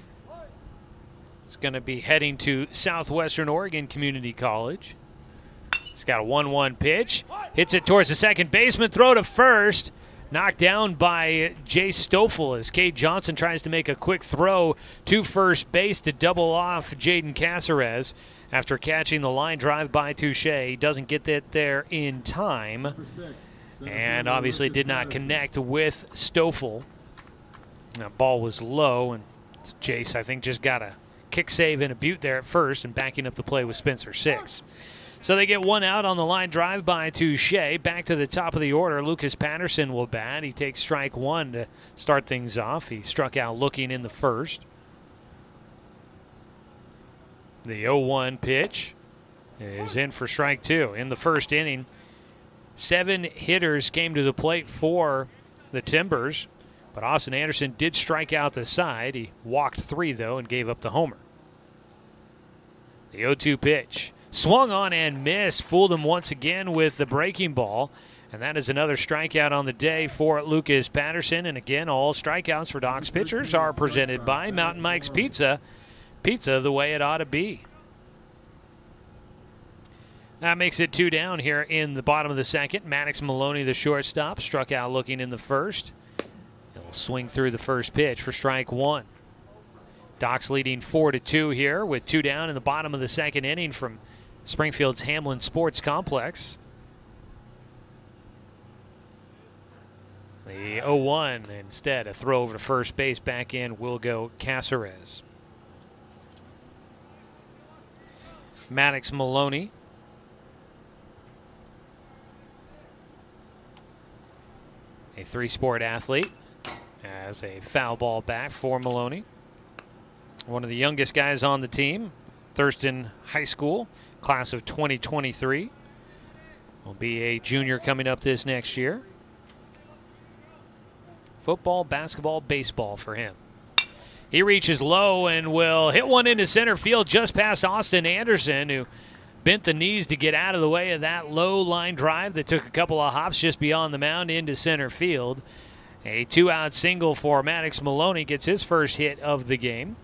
going to be heading to Southwestern Oregon Community College. He's got a 1-1 pitch. Hits it towards the second baseman. Throw to first. Knocked down by Jay Stoffel as Cade Johnson tries to make a quick throw to first base to double off Jaden Caceres after catching the line drive by Touche. He doesn't get that there in time. And obviously did not connect with Stoffel. That ball was low, and Jace, I think, just got a kick save and a butte there at first, and backing up the play with Spencer Six. So they get one out on the line drive by Touche. Back to the top of the order, Lucas Patterson will bat. He takes strike 1 to start things off. He struck out looking in the first. The 0-1 pitch is in for strike 2 in the first inning. 7 hitters came to the plate for the Timbers, but Austin Anderson did strike out the side. He walked 3, though, and gave up the homer. The 0-2 pitch. Swung on and missed. Fooled him once again with the breaking ball. And that is another strikeout on the day for Lucas Patterson. And again, all strikeouts for Docs pitchers are presented by Mountain Mike's Pizza. Pizza the way it ought to be. That makes it 2 down here in the bottom of the second. Maddox Maloney, the shortstop, struck out looking in the first. He'll swing through the first pitch for strike 1. Docs leading 4-2 here with 2 down in the bottom of the second inning from Springfield's Hamlin Sports Complex. The 0-1 instead, a throw over to first base. Back in will go Caceres. Maddox Maloney. A 3-sport athlete, as a foul ball back for Maloney. One of the youngest guys on the team, Thurston High School, class of 2023. Will be a junior coming up this next year. Football, basketball, baseball for him. He reaches low and will hit one into center field just past Austin Anderson, who bent the knees to get out of the way of that low line drive that took a couple of hops just beyond the mound into center field. A 2-out single for Maddox Maloney gets his first hit of the game.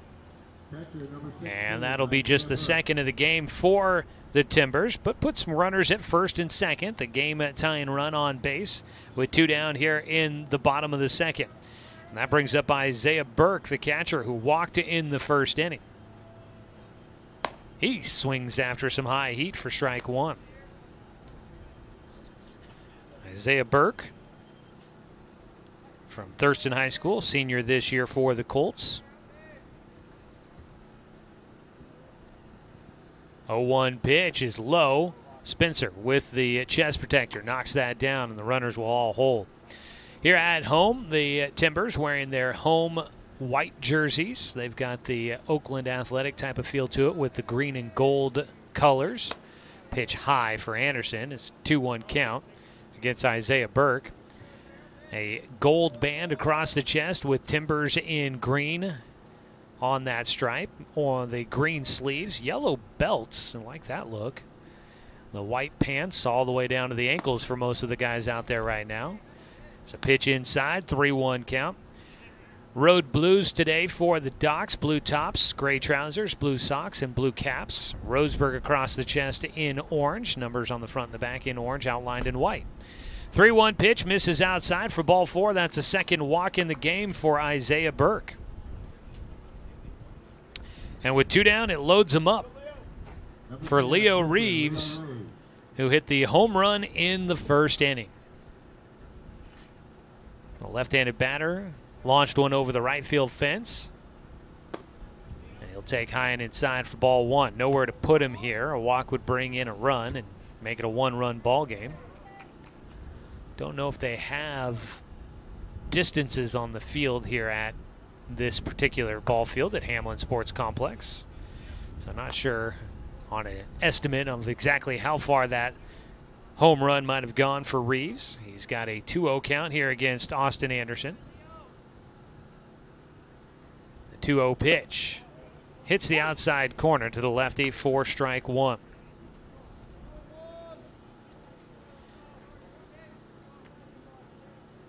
And that'll be just the second of the game for the Timbers, but put some runners at first and second. The game tying run on base with 2 down here in the bottom of the second. And that brings up Isaiah Burke, the catcher, who walked in the first inning. He swings after some high heat for strike 1. Isaiah Burke from Thurston High School, senior this year for the Colts. 0-1 pitch is low. Spencer with the chest protector knocks that down, and the runners will all hold. Here at home, the Timbers wearing their home white jerseys. They've got the Oakland Athletic type of feel to it with the green and gold colors. Pitch high for Anderson. It's 2-1 count against Isaiah Burke. A gold band across the chest with Timbers in green on that stripe. On the green sleeves, yellow belts. I like that look. The white pants all the way down to the ankles for most of the guys out there right now. It's a pitch inside, 3-1 count. Road blues today for the Docs. Blue tops, gray trousers, blue socks, and blue caps. Roseburg across the chest in orange. Numbers on the front and the back in orange, outlined in white. 3-1 pitch, misses outside for ball 4. That's a second walk in the game for Isaiah Burke. And with 2 down, it loads him up for Leo Reeves, who hit the home run in the first inning. The left-handed batter launched one over the right field fence. And he'll take high and inside for ball 1. Nowhere to put him here. A walk would bring in a run and make it a 1-run ball game. Don't know if they have distances on the field here at this particular ball field at Hamlin Sports Complex. So I'm not sure on an estimate of exactly how far that home run might have gone for Reeves. He's got a 2-0 count here against Austin Anderson. The 2-0 pitch hits the outside corner to the lefty for strike 1.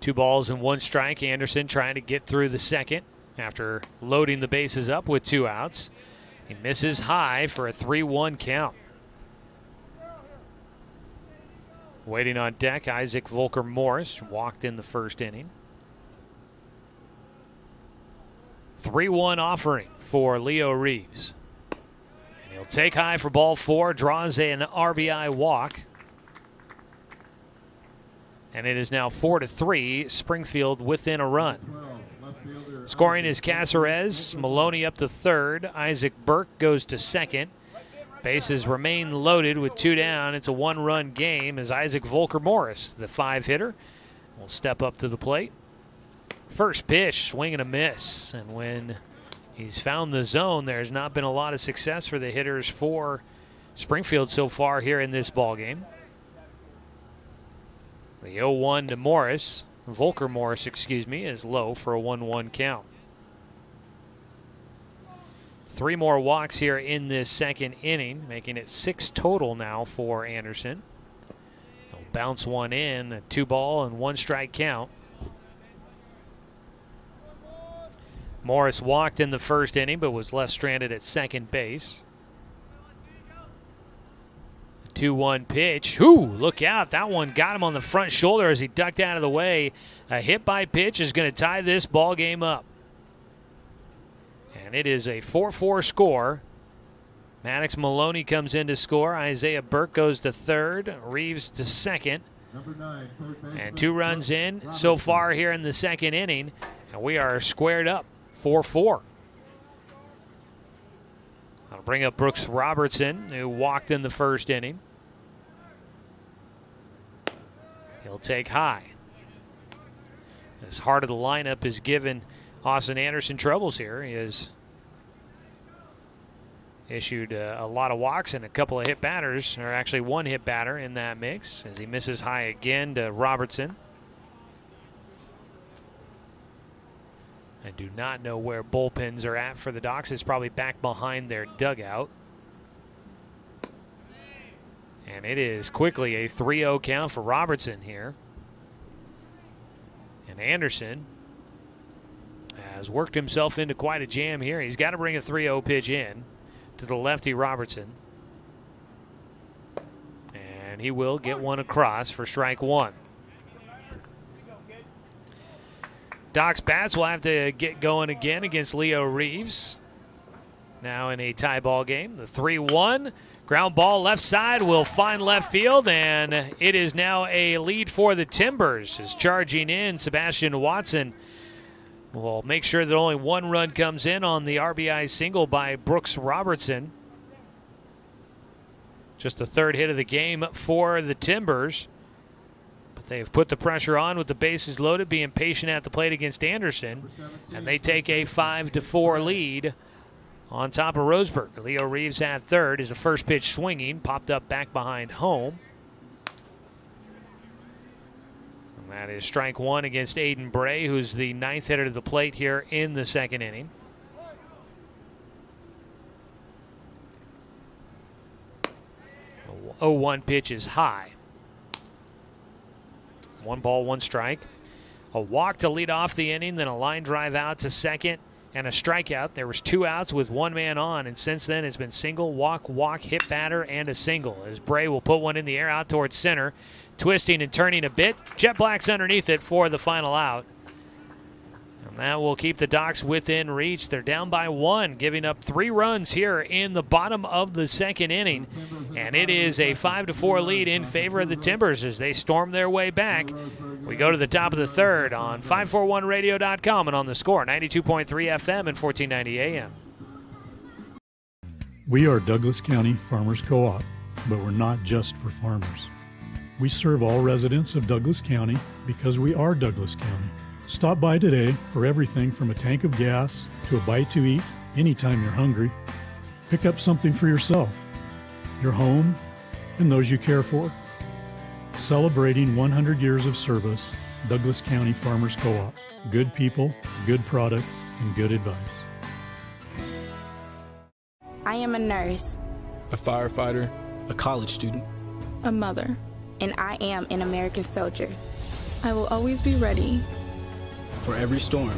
Two balls and 1 strike. Anderson trying to get through the second after loading the bases up with 2 outs. He misses high for a 3-1 count. Waiting on deck, Isaac Volker Morris walked in the first inning. 3-1 offering for Leo Reeves. And he'll take high for ball 4, draws an RBI walk. And it is now 4-3, Springfield within a run. Scoring is Caceres, Maloney up to third, Isaac Burke goes to second. Bases remain loaded with 2 down. It's a 1-run game as Isaac Volker Morris, the 5-hitter, will step up to the plate. First pitch, swing and a miss. And when he's found the zone, there's not been a lot of success for the hitters for Springfield so far here in this ballgame. The 0-1 to Morris, Volker Morris, is low for a 1-1 count. 3 more walks here in this second inning, making it 6 total now for Anderson. He'll bounce one in, a 2-ball and 1 strike count. Morris walked in the first inning but was left stranded at second base. 2-1 pitch. Ooh, look out. That one got him on the front shoulder as he ducked out of the way. A hit by pitch is going to tie this ball game up. And it is a 4-4 score. Maddox Maloney comes in to score. Isaiah Burke goes to third. Reeves to second. And 2 runs in so far here in the second inning. And we are squared up 4-4. I'll bring up Brooks Robertson, who walked in the first inning. He'll take high. As heart of the lineup has given Austin Anderson troubles here. He has issued a lot of walks and a couple of hit batters, or actually 1 hit batter in that mix, as he misses high again to Robertson. I do not know where bullpens are at for the Docs. It's probably back behind their dugout. And it is quickly a 3-0 count for Robertson here. And Anderson has worked himself into quite a jam here. He's got to bring a 3-0 pitch in to the lefty Robertson. And he will get one across for strike 1. Doc's bats will have to get going again against Leo Reeves. Now in a tie ball game. The 3-1. Ground ball left side will find left field, and it is now a lead for the Timbers. As charging in, Sebastian Watson will make sure that only 1 run comes in on the RBI single by Brooks Robertson. Just the third hit of the game for the Timbers. But they've put the pressure on with the bases loaded, being patient at the plate against Anderson. And they take a 5-4 lead on top of Roseburg. Leo Reeves at third is the first pitch swinging, popped up back behind home. And that is strike one against Aiden Bray, who's the ninth hitter to the plate here in the second inning. The 0-1 pitch is high. 1 ball, 1 strike. A walk to lead off the inning, then a line drive out to second, and a strikeout. There was 2 outs with 1 man on, and since then it's been single, walk, hit batter, and a single. As Bray will put one in the air out towards center, twisting and turning a bit. Jet Black's underneath it for the final out. And that will keep the Docs within reach. They're down by 1, giving up 3 runs here in the bottom of the second inning. And it is a 5-4 lead in favor of the Timbers as they storm their way back. We go to the top of the third on 541radio.com and on the Score, 92.3 FM and 1490 AM. We are Douglas County Farmers Co-op, but we're not just for farmers. We serve all residents of Douglas County because we are Douglas County. Stop by today for everything from a tank of gas to a bite to eat anytime you're hungry. Pick up something for yourself, your home, and those you care for. Celebrating 100 years of service, Douglas County Farmers Co-op. Good people, good products, and good advice. I am a nurse, a firefighter, a college student, a mother, and I am an American soldier. I will always be ready for every storm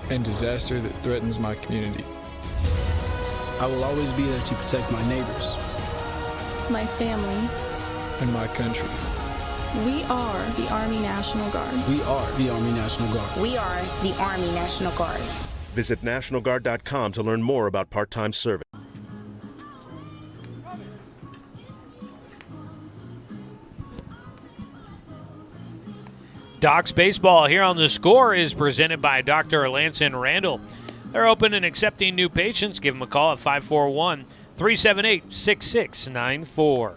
and disaster that threatens my community. I will always be there to protect my neighbors, my family, and my country. We are the Army National Guard. We are the Army National Guard. We are the Army National Guard. Visit nationalguard.com to learn more about part-time service. Docs Baseball here on the Score is presented by Dr. Lanson Randall. They're open and accepting new patients. Give them a call at 541-378-6694.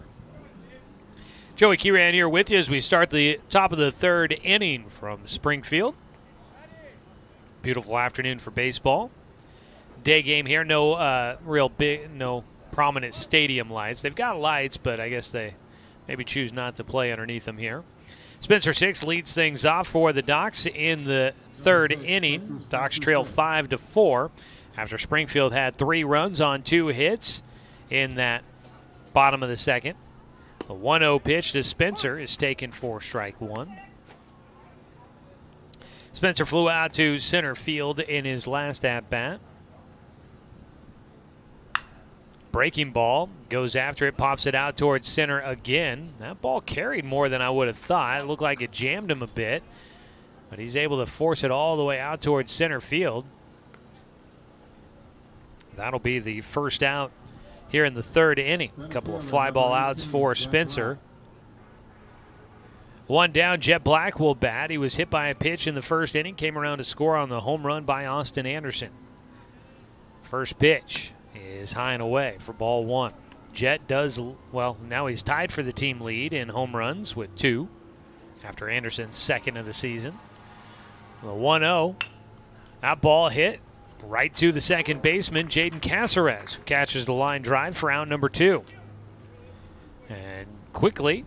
Joey Kieran here with you as we start the top of the third inning from Springfield. Beautiful afternoon for baseball. Day game here. No prominent stadium lights. They've got lights, but I guess they maybe choose not to play underneath them here. Spencer Six leads things off for the Docs in the third inning. Docs trail 5-4 after Springfield had 3 runs on 2 hits in that bottom of the second. The 1-0 pitch to Spencer is taken for strike 1. Spencer flew out to center field in his last at-bat. Breaking ball, goes after it, pops it out towards center again. That ball carried more than I would have thought. It looked like it jammed him a bit, but he's able to force it all the way out towards center field. That'll be the first out here in the third inning. A couple of fly ball outs for Spencer. 1 down, Jet Black will bat. He was hit by a pitch in the first inning, came around to score on the home run by Austin Anderson. First pitch is high and away for ball 1. Jet does, well, now he's tied for the team lead in home runs with 2 after Anderson's second of the season. The 1-0, that ball hit right to the second baseman, Jaden Caceres, who catches the line drive for out number 2. And quickly,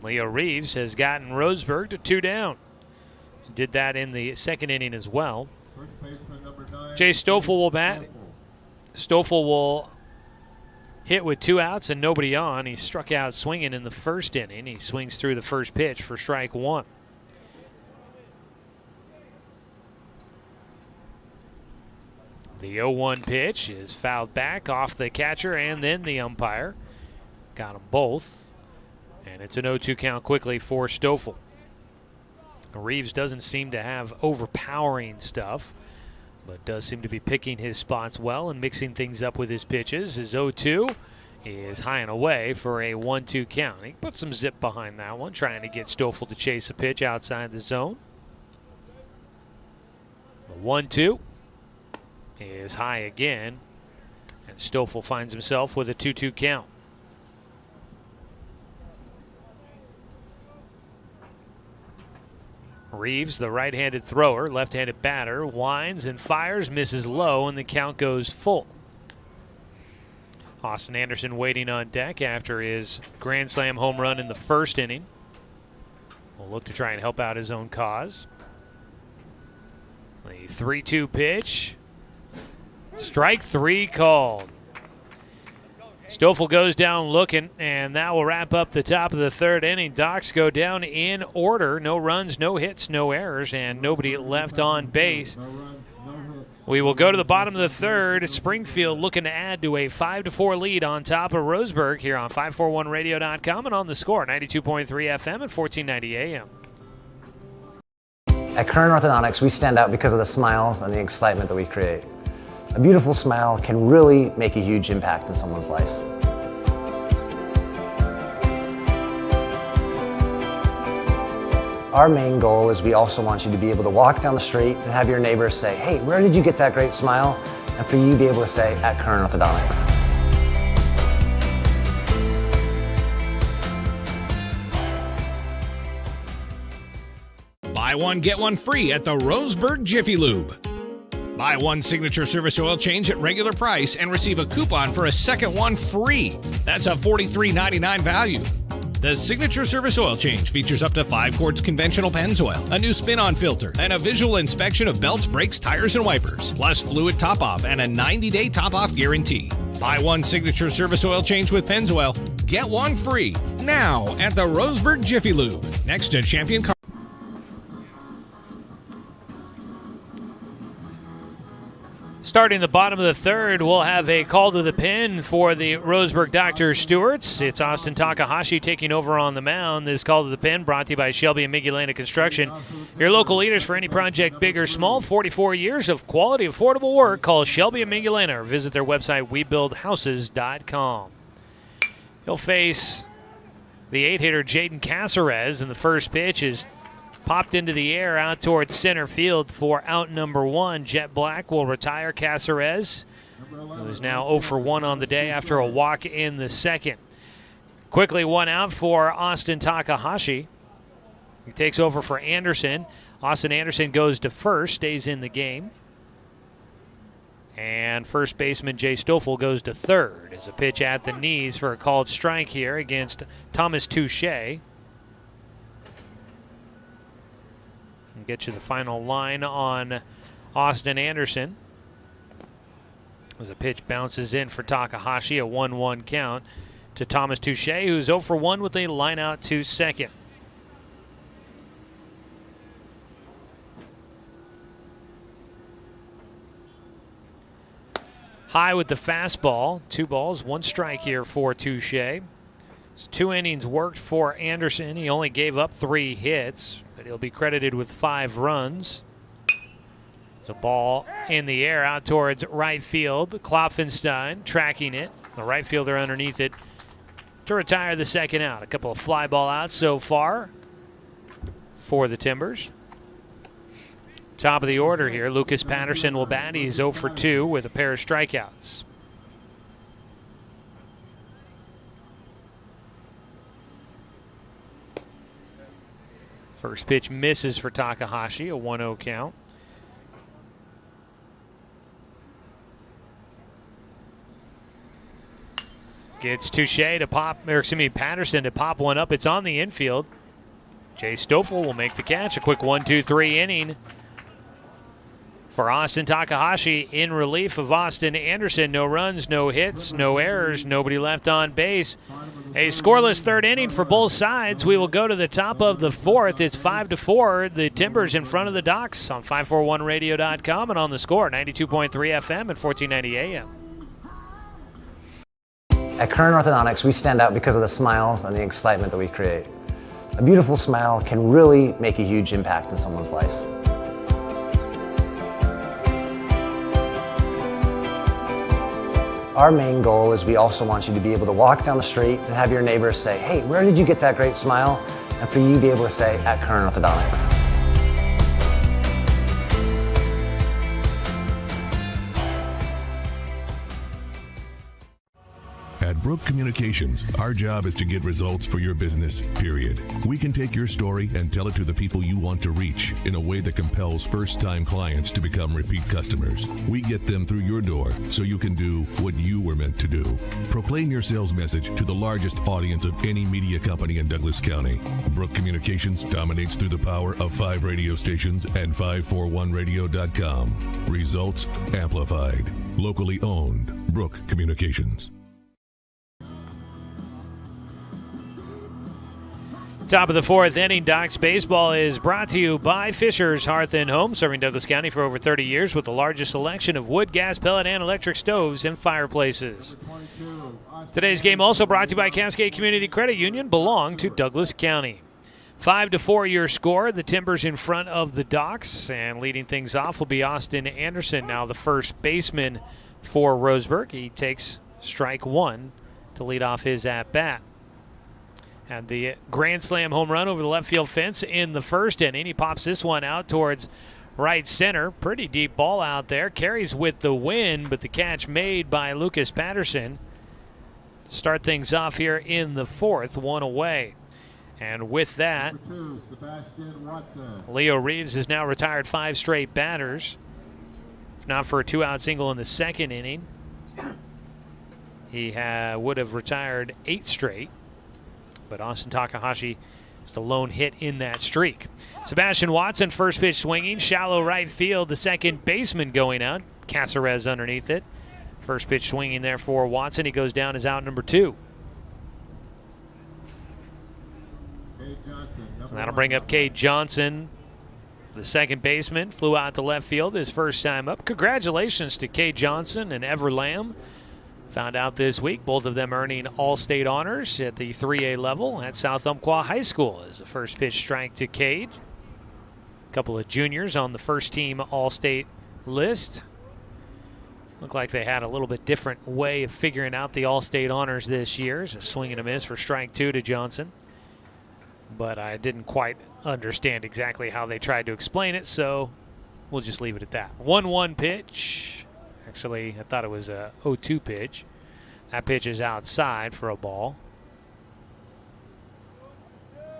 Leo Reeves has gotten Roseburg to 2 down. Did that in the second inning as well. Jay Stoffel will bat. Stoffel will hit with 2 outs and nobody on. He struck out swinging in the first inning. He swings through the first pitch for strike 1. The 0-1 pitch is fouled back off the catcher and then the umpire. Got them both. And it's an 0-2 count quickly for Stoffel. Reeves doesn't seem to have overpowering stuff, but does seem to be picking his spots well and mixing things up with his pitches. His 0-2 is high and away for a 1-2 count. He put some zip behind that one, trying to get Stoffel to chase a pitch outside the zone. The 1-2 is high again, and Stoffel finds himself with a 2-2 count. Reeves, the right-handed thrower, left-handed batter, winds and fires, misses low, and the count goes full. Austin Anderson waiting on deck after his grand slam home run in the first inning. Will look to try and help out his own cause. The 3-2 pitch. Strike 3 called. Stoffel goes down looking, and that will wrap up the top of the third inning. Docs go down in order. No runs, no hits, no errors, and nobody left on base. We will go to the bottom of the third. Springfield looking to add to a 5-4 lead on top of Roseburg here on 541radio.com and on the score, 92.3 FM and 1490 AM. At Current Orthodontics, we stand out because of the smiles and the excitement that we create. A beautiful smile can really make a huge impact in someone's life. Our main goal is we also want you to be able to walk down the street and have your neighbors say, hey, where did you get that great smile? And for you to be able to say, at Current Orthodontics. Buy one, get one free at the Roseburg Jiffy Lube. Buy one signature service oil change at regular price and receive a coupon for a second one free. That's a $43.99 value. The signature service oil change features up to 5 quarts conventional Pennzoil, a new spin-on filter, and a visual inspection of belts, brakes, tires, and wipers, plus fluid top-off and a 90-day top-off guarantee. Buy one signature service oil change with Pennzoil, get one free now at the Roseburg Jiffy Lube, next to Champion Car. Starting the bottom of the third, we'll have a call to the pen for the Roseburg Dr. Stewarts. It's Austin Takahashi taking over on the mound. This call to the pen brought to you by Shelby and Migulana Construction. Your local leaders for any project, big or small. 44 years of quality, affordable work. Call Shelby and Migulana or visit their website, webuildhouses.com. He'll face the 8-hitter Jaden Caceres, and the first pitch is popped into the air out towards center field for out number 1. Jet Black will retire Caceres, who is now 0 for 1 on the day after a walk in the second. Quickly one out for Austin Takahashi. He takes over for Anderson. Austin Anderson goes to first, stays in the game. And first baseman Jay Stoffel goes to third as a pitch at the knees for a called strike here against Thomas Touche. Get you the final line on Austin Anderson. As a pitch bounces in for Takahashi, a 1-1 count to Thomas Touche, who's 0 for 1 with a line out to second. High with the fastball. 2 balls, 1 strike here for Touche. It's 2 innings worked for Anderson. He only gave up 3 hits, but he'll be credited with 5 runs. The ball in the air out towards right field. Klopfenstein tracking it. The right fielder underneath it to retire the second out. A couple of fly ball outs so far for the Timbers. Top of the order here, Lucas Patterson will bat. He's 0 for 2 with a pair of strikeouts. First pitch misses for Takahashi, a 1-0 count. Gets Patterson to pop one up. It's on the infield. Jay Stoffel will make the catch. A quick 1-2-3 inning for Austin Takahashi in relief of Austin Anderson. No runs, no hits, no errors, nobody left on base. A scoreless third inning for both sides. We will go to the top of the fourth. It's 5-4. The Timbers in front of the Docs on 541radio.com and on the score, 92.3 FM and 1490 AM. At Current Orthodontics, we stand out because of the smiles and the excitement that we create. A beautiful smile can really make a huge impact in someone's life. Our main goal is we also want you to be able to walk down the street and have your neighbors say, hey, where did you get that great smile? And for you to be able to say, at Current Orthodontics. At Brook Communications, our job is to get results for your business, period. We can take your story and tell it to the people you want to reach in a way that compels first-time clients to become repeat customers. We get them through your door so you can do what you were meant to do. Proclaim your sales message to the largest audience of any media company in Douglas County. Brook Communications dominates through the power of 5 radio stations and 541radio.com. Results amplified. Locally owned. Brook Communications. Top of the 4th inning, Docs Baseball is brought to you by Fisher's Hearth and Home, serving Douglas County for over 30 years with the largest selection of wood, gas, pellet, and electric stoves and fireplaces. Today's game also brought to you by Cascade Community Credit Union, belong to Douglas County. 5-4 your score. The Timbers in front of the Docs, and leading things off will be Austin Anderson, now the first baseman for Roseburg. He takes strike 1 to lead off his at-bat. Had the grand slam home run over the left field fence in the first inning. He pops this one out towards right center. Pretty deep ball out there. Carries with the wind, but the catch made by Lucas Patterson. Start things off here in the 4th, 1 away. And with that, Leo Reeves has now retired 5 straight batters. If not for a 2-out single in the second inning, he would have retired 8 straight. But Austin Takahashi is the lone hit in that streak. Sebastian Watson, first pitch swinging, shallow right field. The second baseman going out. Caceres underneath it. First pitch swinging there for Watson. He goes down as out number 2. And that'll bring up Cade Johnson, the second baseman. Flew out to left field his first time up. Congratulations to Cade Johnson and Ever Lamb. Found out this week, both of them earning All-State honors at the 3A level at South Umpqua High School as the first pitch strike to Cade. A couple of juniors on the first-team All-State list. Looked like they had a little bit different way of figuring out the All-State honors this year. It's a swing and a miss for strike 2 to Johnson. But I didn't quite understand exactly how they tried to explain it, so we'll just leave it at that. 1-1 pitch. Actually, I thought it was a 0-2 pitch. That pitch is outside for a ball.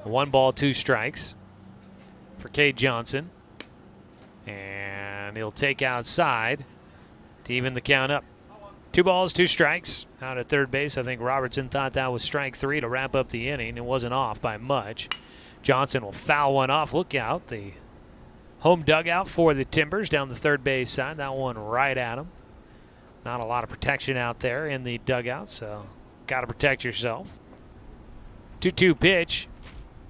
1 ball, 2 strikes for Cade Johnson. And he'll take outside to even the count up. 2 balls, 2 strikes out at third base. I think Robertson thought that was strike 3 to wrap up the inning. It wasn't off by much. Johnson will foul one off. Look out. The home dugout for the Timbers down the third base side. That one right at him. Not a lot of protection out there in the dugout, so got to protect yourself. 2-2 pitch.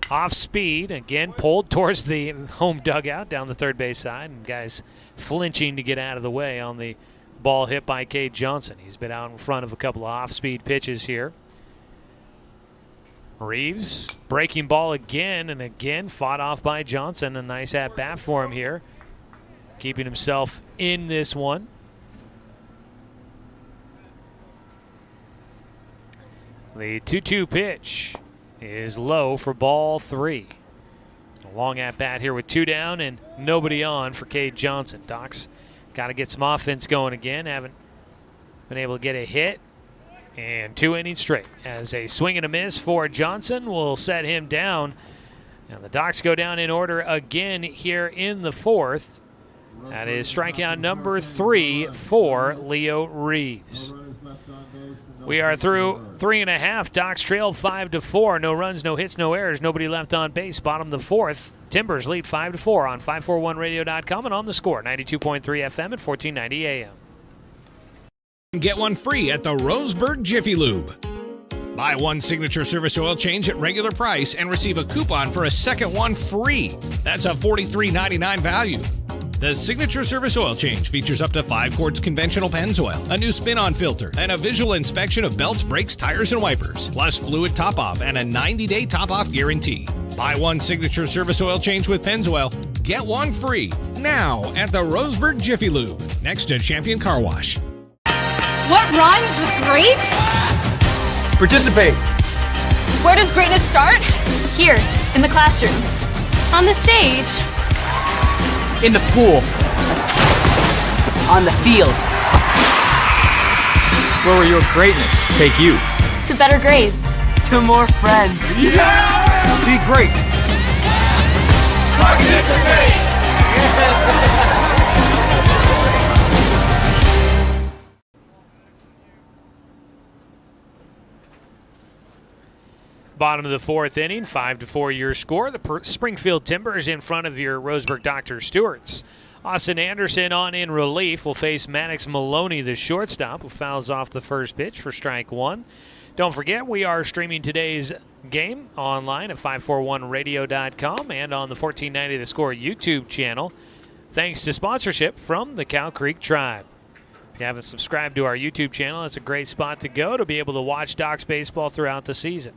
Off speed. Again, pulled towards the home dugout down the third base side. And guys flinching to get out of the way on the ball hit by Cade Johnson. He's been out in front of a couple of off-speed pitches here. Reeves, breaking ball again and again, fought off by Johnson. A nice at-bat for him here. Keeping himself in this one. The 2-2 pitch is low for ball 3. A long at-bat here with 2 down and nobody on for Cade Johnson. Doc's got to get some offense going again. Haven't been able to get a hit. And 2 innings straight as a swing and a miss for Johnson will set him down. Now the Docs go down in order again here in the 4th. That is strikeout number 3 for Leo Reeves. We are through 3.5. Docs trail 5-4. No runs, no hits, no errors. Nobody left on base. Bottom of the 4th. Timbers lead 5-4 on 541radio.com and on the Score 92.3 FM at 1490 AM. Get one free at the Roseburg Jiffy Lube. Buy 1 signature service oil change at regular price and receive a coupon for a second one free. That's a $43.99 value. The Signature Service Oil Change features up to 5 quarts conventional Pennzoil, a new spin-on filter, and a visual inspection of belts, brakes, tires, and wipers, plus fluid top-off and a 90-day top-off guarantee. Buy 1 Signature Service Oil Change with Pennzoil, get 1 free, now at the Roseburg Jiffy Lube, next to Champion Car Wash. What rhymes with great? Participate. Where does greatness start? Here, in the classroom. On the stage. In the pool. On the field. Where will your greatness take you? To better grades. To more friends. Yeah! Be great. Participate! Bottom of the fourth inning, 5-4 your score. The Springfield Timbers in front of your Roseburg Dr. Stewarts. Austin Anderson on in relief will face Maddox Maloney, the shortstop, who fouls off the first pitch for strike one. Don't forget, we are streaming today's game online at 541radio.com and on the 1490 The Score YouTube channel, thanks to sponsorship from the Cow Creek Tribe. If you haven't subscribed to our YouTube channel, it's a great spot to go to be able to watch Docs baseball throughout the season.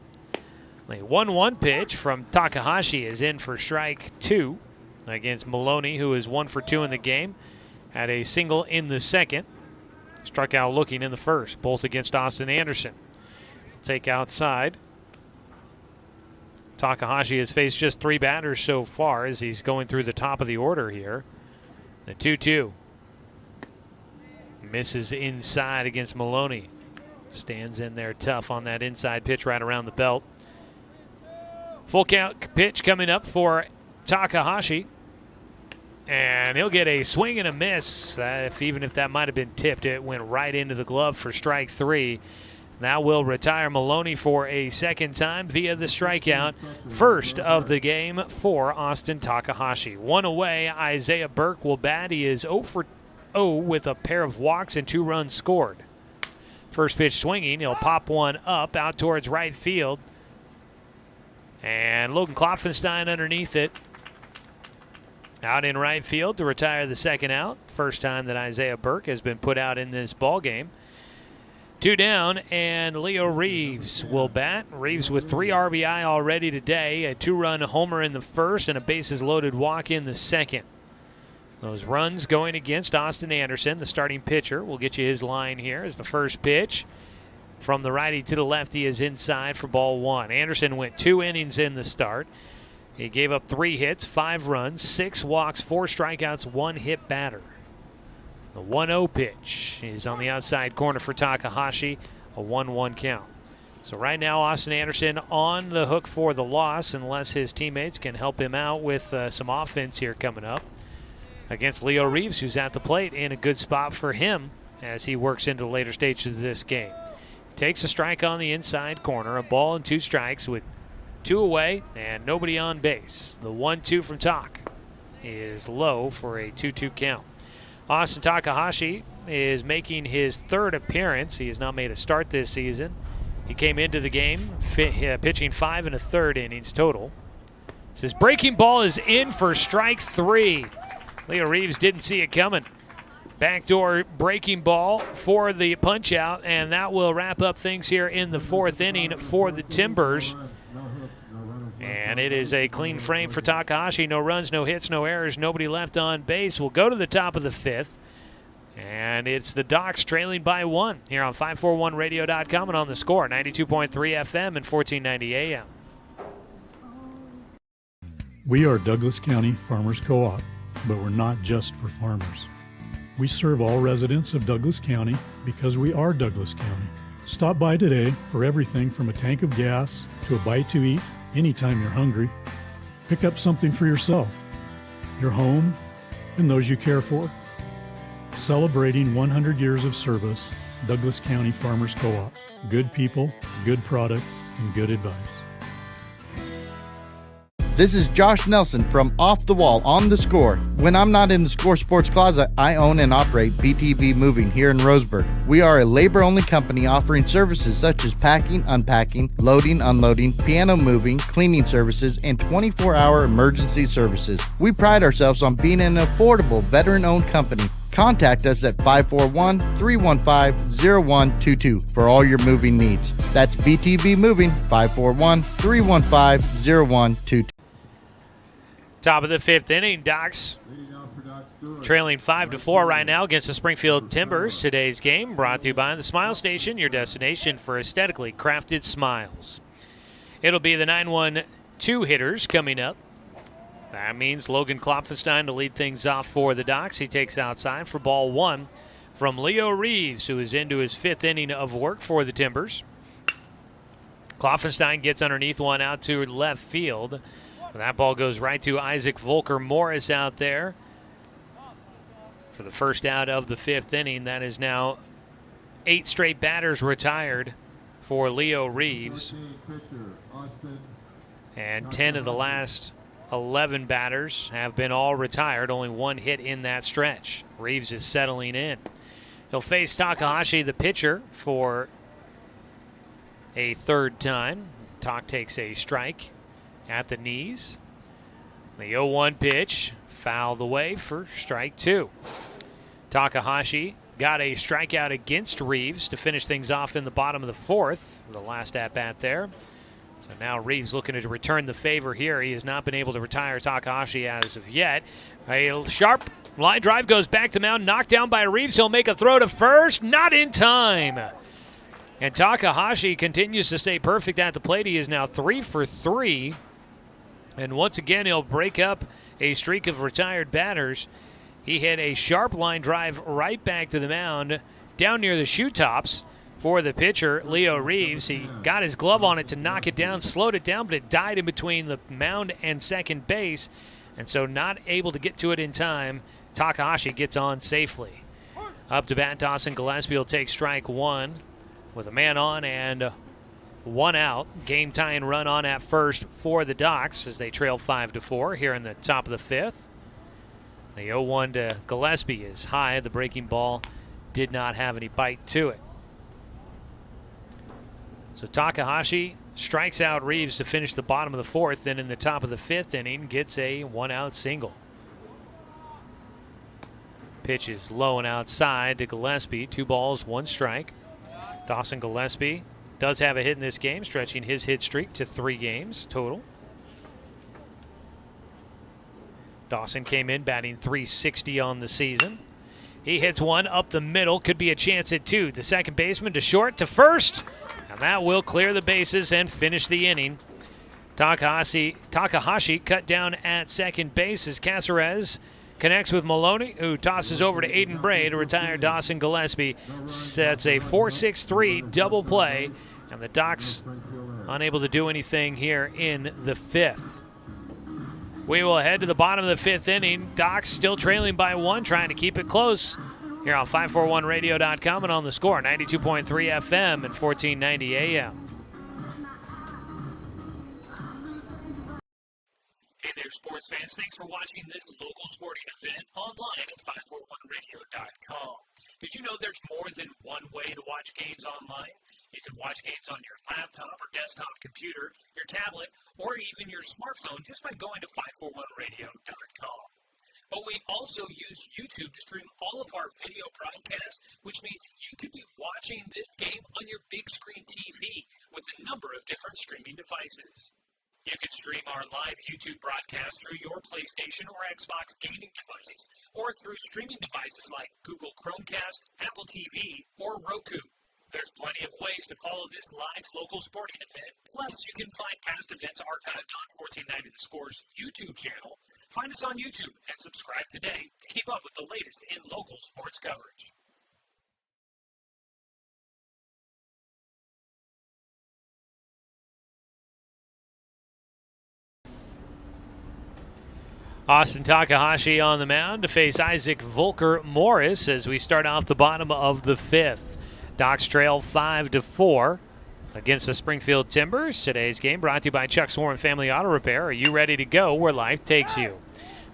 The 1-1 pitch from Takahashi is in for strike two against Maloney, who is 1 for 2 in the game. Had a single in the second. Struck out looking in the first, both against Austin Anderson. Take outside. Takahashi has faced just 3 batters so far as he's going through the top of the order here. The 2-2. Misses inside against Maloney. Stands in there tough on that inside pitch right around the belt. Full count pitch coming up for Takahashi. And he'll get a swing and a miss. Even if that might have been tipped, it went right into the glove for strike 3. That will retire Maloney for a second time via the strikeout. First of the game for Austin Takahashi. 1 away, Isaiah Burke will bat. He is 0 for 0 with a pair of walks and 2 runs scored. First pitch swinging. He'll pop one up out towards right field. And Logan Klopfenstein underneath it. Out in right field to retire the second out. First time that Isaiah Burke has been put out in this ball game. 2 down, and Leo Reeves will bat. Reeves with 3 RBI already today. A 2-run homer in the first and a bases-loaded walk in the second. Those runs going against Austin Anderson, the starting pitcher. We'll get you his line here as the first pitch. From the righty to the lefty is inside for ball 1. Anderson went 2 innings in the start. He gave up 3 hits, 5 runs, 6 walks, 4 strikeouts, 1 hit batter. The 1-0 pitch is on the outside corner for Takahashi, a 1-1 count. So right now Austin Anderson on the hook for the loss unless his teammates can help him out with some offense here coming up against Leo Reeves, who's at the plate in a good spot for him as he works into the later stages of this game. Takes a strike on the inside corner, a ball and 2 strikes with 2 away and nobody on base. The 1-2 from Tak is low for a 2-2 count. Austin Takahashi is making his 3rd appearance. He has not made a start this season. He came into the game pitching 5 1/3 innings total. His breaking ball is in for strike 3. Leo Reeves didn't see it coming. Backdoor breaking ball for the punch out, and that will wrap up things here in the 4th inning for the Timbers. And it is a clean frame for Takahashi. No runs, no hits, no errors, nobody left on base. We'll go to the top of the 5th. And it's the Docs trailing by 1 here on 541radio.com and on the Score, 92.3 FM and 1490 AM. We are Douglas County Farmers Co-op, but we're not just for farmers. We serve all residents of Douglas County because we are Douglas County. Stop by today for everything from a tank of gas to a bite to eat anytime you're hungry. Pick up something for yourself, your home, and those you care for. Celebrating 100 years of service, Douglas County Farmers Co-op. Good people, good products, and good advice. This is Josh Nelson from Off the Wall on the Score. When I'm not in the Score Sports Closet, I own and operate BTV Moving here in Roseburg. We are a labor-only company offering services such as packing, unpacking, loading, unloading, piano moving, cleaning services, and 24-hour emergency services. We pride ourselves on being an affordable, veteran-owned company. Contact us at 541-315-0122 for all your moving needs. That's BTV Moving, 541-315-0122. Top of the 5th inning, Docs trailing 5-4 right now against the Springfield Timbers. Today's game brought to you by the Smile Station, your destination for aesthetically crafted smiles. It'll be the 9-1-2 hitters coming up. That means Logan Klopfenstein to lead things off for the Docs. He takes outside for ball 1 from Leo Reeves, who is into his 5th inning of work for the Timbers. Kloffenstein gets underneath one out to left field. That ball goes right to Isaac Volker Morris out there for the first out of the 5th inning. That is now 8 straight batters retired for Leo Reeves. And 10 of the last 11 batters have been all retired. Only 1 hit in that stretch. Reeves is settling in. He'll face Takahashi, the pitcher, for a 3rd time. Tak takes a strike at the knees. The 0-1 pitch fouled away for strike 2. Takahashi got a strikeout against Reeves to finish things off in the bottom of the 4th. The last at-bat there. So now Reeves looking to return the favor here. He has not been able to retire Takahashi as of yet. A sharp line drive goes back to mound, knocked down by Reeves. He'll make a throw to first, not in time. And Takahashi continues to stay perfect at the plate. He is now 3 for 3. And once again, he'll break up a streak of retired batters. He hit a sharp line drive right back to the mound, down near the shoe tops for the pitcher, Leo Reeves. He got his glove on it to knock it down, slowed it down, but it died in between the mound and second base. And so not able to get to it in time, Takahashi gets on safely. Up to bat, Dawson Gillespie will take strike 1 with a man on and 1 out. Game tying run on at first for the Docs as they trail 5-4 here in the top of the 5th. The 0-1 to Gillespie is high. The breaking ball did not have any bite to it. So Takahashi strikes out Reeves to finish the bottom of the 4th. Then in the top of the 5th inning, gets a 1-out single. Pitch is low and outside to Gillespie. 2 balls, 1 strike. Dawson Gillespie does have a hit in this game, stretching his hit streak to 3 games total. Dawson came in batting .360 on the season. He hits one up the middle, could be a chance at 2. The second baseman to short to first, and that will clear the bases and finish the inning. Takahashi cut down at second base as Caceres connects with Maloney, who tosses over to Aiden Bray to retire Dawson Gillespie. Sets a 4-6-3 double play, and the Docs unable to do anything here in the 5th. We will head to the bottom of the 5th inning. Docs still trailing by 1, trying to keep it close here on 541radio.com and on the Score, 92.3 FM and 1490 AM. Hey there, sports fans. Thanks for watching this local sporting event online at 541radio.com. Did you know there's more than one way to watch games online? You can watch games on your laptop or desktop computer, your tablet, or even your smartphone just by going to 541radio.com. But we also use YouTube to stream all of our video broadcasts, which means you could be watching this game on your big screen TV with a number of different streaming devices. You can stream our live YouTube broadcast through your PlayStation or Xbox gaming device, or through streaming devices like Google Chromecast, Apple TV, or Roku. There's plenty of ways to follow this live local sporting event. Plus, you can find past events archived on 1490 The Score's YouTube channel. Find us on YouTube and subscribe today to keep up with the latest in local sports coverage. Austin Takahashi on the mound to face Isaac Volker Morris as we start off the bottom of the 5th. Docs trail 5-4 against the Springfield Timbers. Today's game brought to you by Chuck Swarm Family Auto Repair. Are you ready to go where life takes you?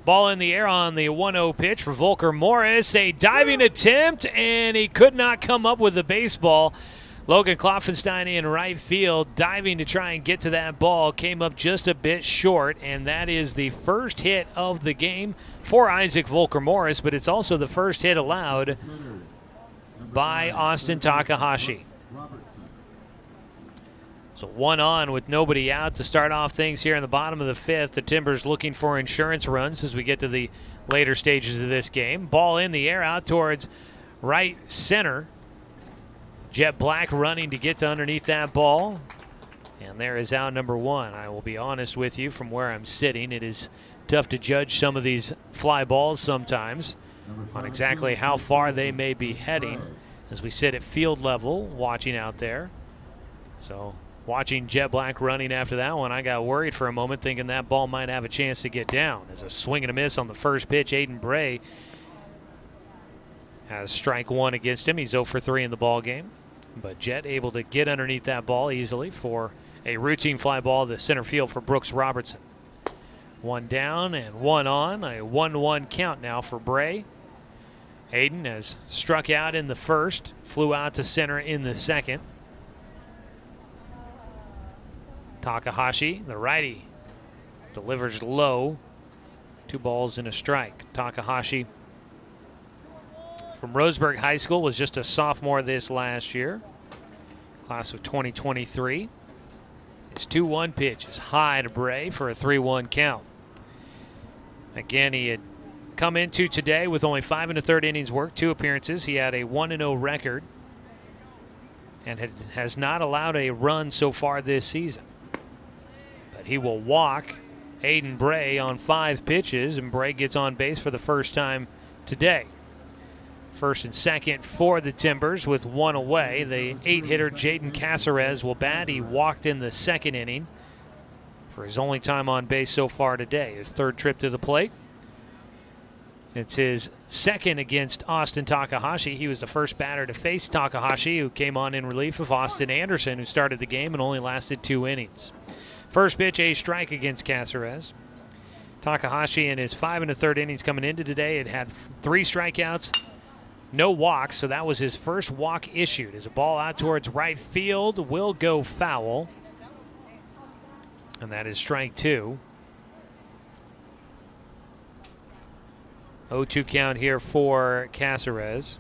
Ball in the air on the 1-0 pitch for Volker Morris. A diving attempt, and he could not come up with the baseball. Logan Kloffenstein in right field, diving to try and get to that ball, came up just a bit short, and that is the first hit of the game for Isaac Volker Morris, but it's also the first hit allowed by Austin Takahashi. So 1 on with nobody out to start off things here in the bottom of the 5th. The Timbers looking for insurance runs as we get to the later stages of this game. Ball in the air out towards right center. Jet Black running to get to underneath that ball. And there is out number 1. I will be honest with you, from where I'm sitting, it is tough to judge some of these fly balls sometimes on exactly how far they may be heading as we sit at field level watching out there. So Watching Jet Black running after that one, I got worried for a moment thinking that ball might have a chance to get down. As a swing and a miss on the first pitch, Aiden Bray has strike one against him. He's 0 for 3 in the ball game. But Jet able to get underneath that ball easily for a routine fly ball to center field for Brooks Robertson. One down and one on. A 1-1 count now for Bray. Aiden has struck out in the first, flew out to center in the second. Takahashi, the righty, delivers low. 2 balls and a strike. Takahashi from Roseburg High School was just a sophomore this last year. Class of 2023. His 2-1 pitch is high to Bray for a 3-1 count. Again, he had come into today with only 5 1/3 innings worked, 2 appearances. He had a 1-0 record and has not allowed a run so far this season. But he will walk Aiden Bray on 5 pitches, and Bray gets on base for the first time today. First and second for the Timbers with 1 away. The 8-hitter Jaden Caceres will bat. He walked in the second inning for his only time on base so far today. His 3rd trip to the plate. It's his second against Austin Takahashi. He was the first batter to face Takahashi, who came on in relief of Austin Anderson, who started the game and only lasted 2 innings. First pitch, a strike against Caceres. Takahashi in his 5 1/3 innings coming into today had 3 strikeouts, no walks, so that was his first walk issued. As a ball out towards right field will go foul. And that is strike 2. 0-2 count here for Caceres.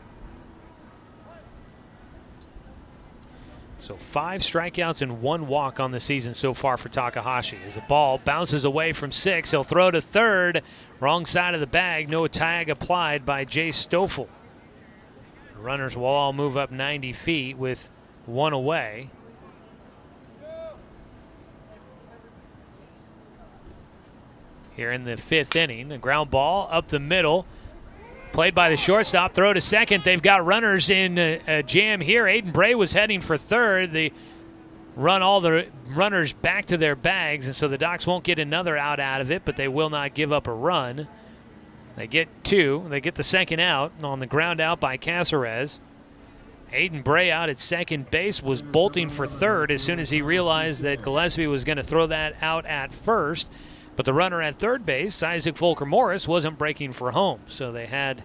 So 5 strikeouts and 1 walk on the season so far for Takahashi. As the ball bounces away from 6, he'll throw to third. Wrong side of the bag. No tag applied by Jay Stoffel. The runners will all move up 90 feet with 1 away. Here in the 5th inning, a ground ball up the middle. Played by the shortstop, throw to second. They've got runners in a jam here. Aiden Bray was heading for third. They run all the runners back to their bags, and so the Docs won't get another out of it, but they will not give up a run. They get 2. They get the second out on the ground out by Caceres. Aiden Bray out at second base was bolting for third as soon as he realized that Gillespie was going to throw that out at first. But the runner at third base, Isaac Volker Morris, wasn't breaking for home. So they had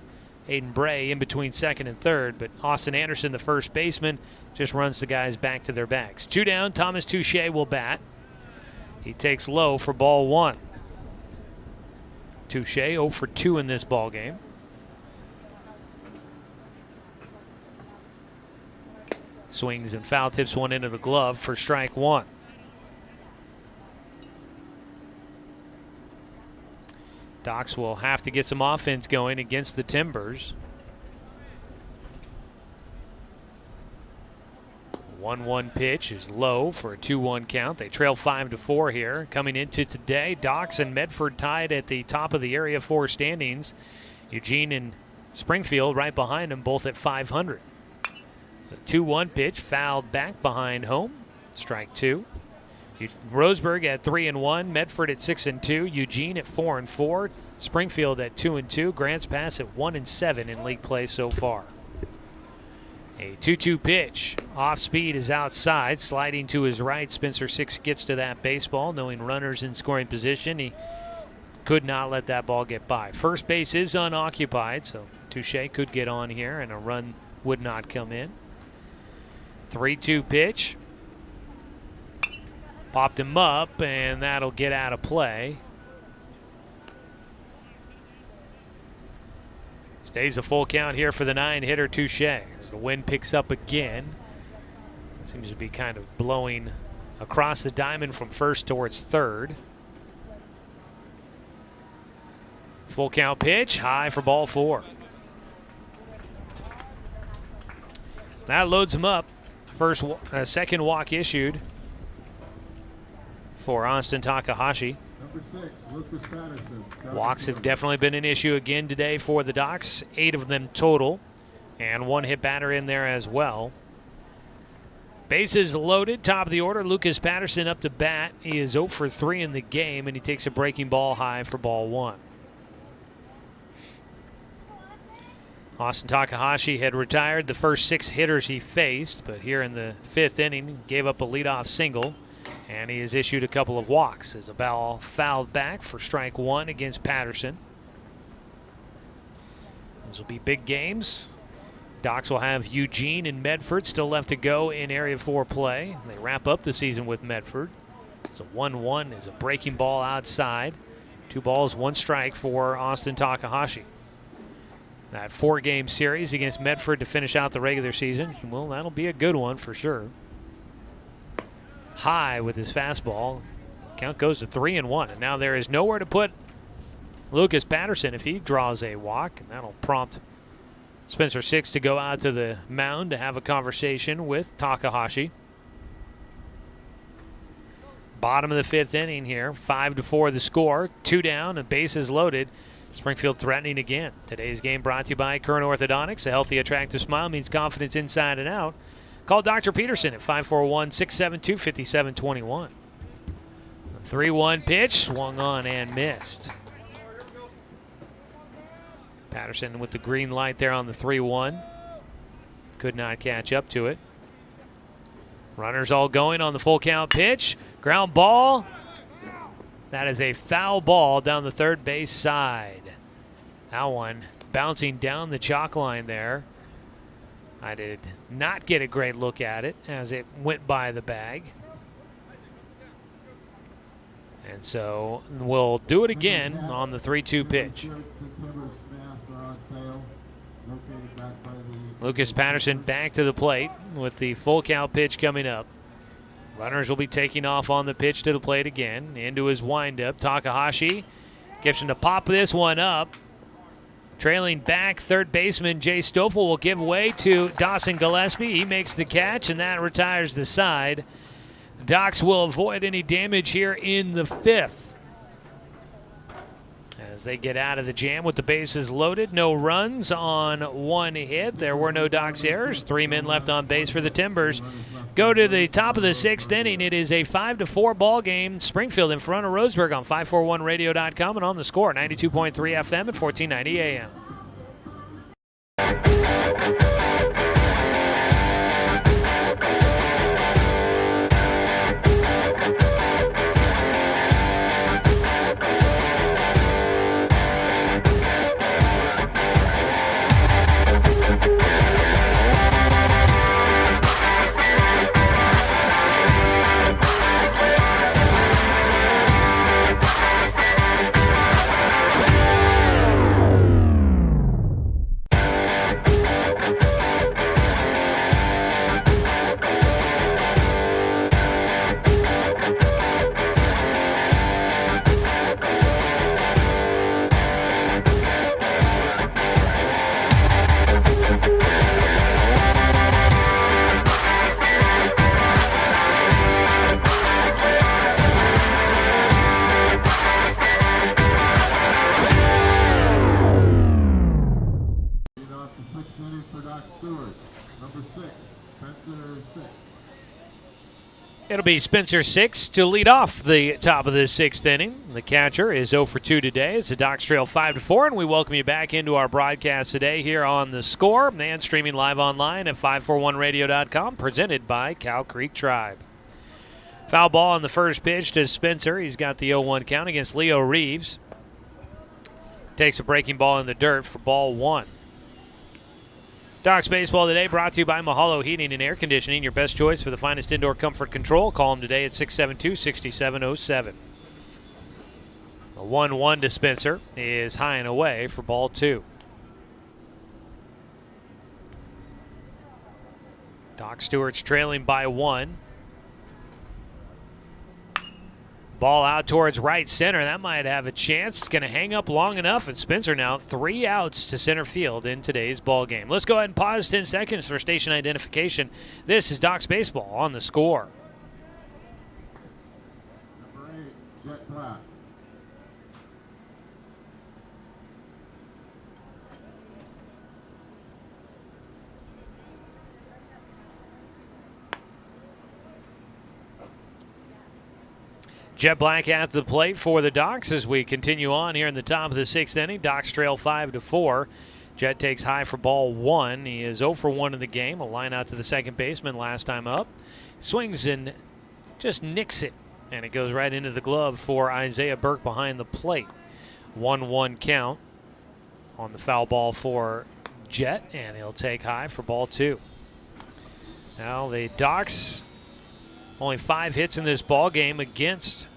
Aiden Bray in between second and third. But Austin Anderson, the first baseman, just runs the guys back to their bags. 2 down, Thomas Touche will bat. He takes low for ball 1. Touche 0 for 2 in this ball game. Swings and foul tips one into the glove for strike 1. Docs will have to get some offense going against the Timbers. 1-1 pitch is low for a 2-1 count. They trail 5-4 here. Coming into today, Docs and Medford tied at the top of the Area 4 standings. Eugene and Springfield right behind them, both at 500. The 2-1 pitch fouled back behind home. Strike 2. Roseburg at 3-1, Medford at 6-2, Eugene at 4-4, Springfield at 2-2, Grants Pass at 1-7 in league play so far. A 2-2 pitch, off speed is outside, sliding to his right. Spencer Six gets to that baseball, knowing runners in scoring position. He could not let that ball get by. First base is unoccupied, so Touche could get on here, and a run would not come in. 3-2 pitch. Popped him up, and that'll get out of play. Stays a full count here for the 9-hitter Touche. As the wind picks up again. Seems to be kind of blowing across the diamond from first towards third. Full count pitch, high for ball 4. That loads him up. Second walk issued for Austin Takahashi. Walks have definitely been an issue again today for the Docs. 8 of them total, and 1 hit batter in there as well. Bases loaded, top of the order. Lucas Patterson up to bat. He is 0 for 3 in the game, and he takes a breaking ball high for ball 1. Austin Takahashi had retired the first 6 hitters he faced, but here in the 5th inning, he gave up a leadoff single, and he has issued a couple of walks as a ball fouled back for strike 1 against Patterson. These will be big games. Docs will have Eugene and Medford still left to go in Area 4 play. They wrap up the season with Medford. So 1-1 is a breaking ball outside. 2 balls, 1 strike for Austin Takahashi. That 4-game series against Medford to finish out the regular season, well, that'll be a good one for sure. High with his fastball. Count goes to 3-1, and now there is nowhere to put Lucas Patterson if he draws a walk, and that'll prompt Spencer Six to go out to the mound to have a conversation with Takahashi. Bottom of the 5th inning here, 5-4 the score, 2 down, and bases loaded. Springfield threatening again. Today's game brought to you by Current Orthodontics. A healthy, attractive smile means confidence inside and out. Call Dr. Peterson at 541-672-5721. 3-1 pitch, swung on and missed. Patterson with the green light there on the 3-1. Could not catch up to it. Runners all going on the full count pitch. Ground ball. That is a foul ball down the third base side. That one bouncing down the chalk line there. I did not get a great look at it as it went by the bag. And so we'll do it again on the 3-2 pitch. Lucas Patterson back to the plate with the full count pitch coming up. Runners will be taking off on the pitch to the plate again. Into his windup. Takahashi gets him to pop this one up. Trailing back, third baseman Jay Stoffel will give way to Dawson Gillespie. He makes the catch, and that retires the side. Docs will avoid any damage here in the 5th. As they get out of the jam with the bases loaded. No runs on 1 hit. There were no Docs errors. 3 men left on base for the Timbers. Go to the top of the 6th inning. It is a 5-4 ball game. Springfield in front of Roseburg on 541radio.com and on the score, 92.3 FM at 1490 AM. Stewart, number 6, Spencer 6. It'll be Spencer Six to lead off the top of the 6th inning. The catcher is 0 for 2 today. It's the Docs trail 5-4, and we welcome you back into our broadcast today here on The Score and streaming live online at 541radio.com, presented by Cow Creek Tribe. Foul ball on the first pitch to Spencer. He's got the 0-1 count against Leo Reeves. Takes a breaking ball in the dirt for ball 1. Docs Baseball today brought to you by Mahalo Heating and Air Conditioning, your best choice for the finest indoor comfort control. Call them today at 672-6707. A 1-1 to Spencer is high and away for ball 2. Doc Stewart's trailing by 1. Ball out towards right center. That might have a chance. It's going to hang up long enough, and Spencer now 3 outs to center field in today's ball game. Let's go ahead and pause 10 seconds for station identification. This is Docs Baseball on The Score. Number 8, Jet Black. Jet Black at the plate for the Docs as we continue on here in the top of the 6th inning. Docs trail 5-4. Jet takes high for ball 1. He is 0 for 1 in the game. A line out to the second baseman last time up. Swings and just nicks it. And it goes right into the glove for Isaiah Burke behind the plate. 1-1 count on the foul ball for Jet. And he'll take high for ball 2. Now the Docs only 5 hits in this ball game against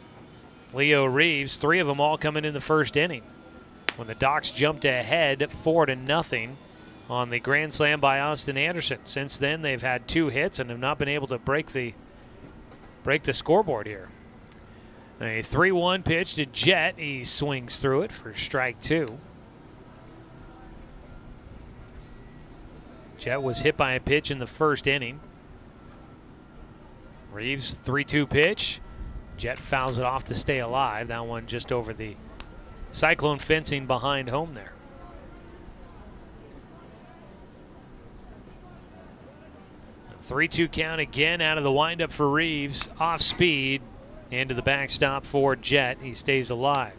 Leo Reeves. 3 of them all coming in the first inning, when the Docs jumped ahead 4-0 on the grand slam by Austin Anderson. Since then, they've had 2 hits and have not been able to break the scoreboard here. A 3-1 pitch to Jet. He swings through it for strike 2. Jet was hit by a pitch in the first inning. Reeves, 3-2 pitch. Jet fouls it off to stay alive. That one just over the Cyclone fencing behind home there. A 3-2 count again out of the windup for Reeves. Off speed into the backstop for Jet. He stays alive.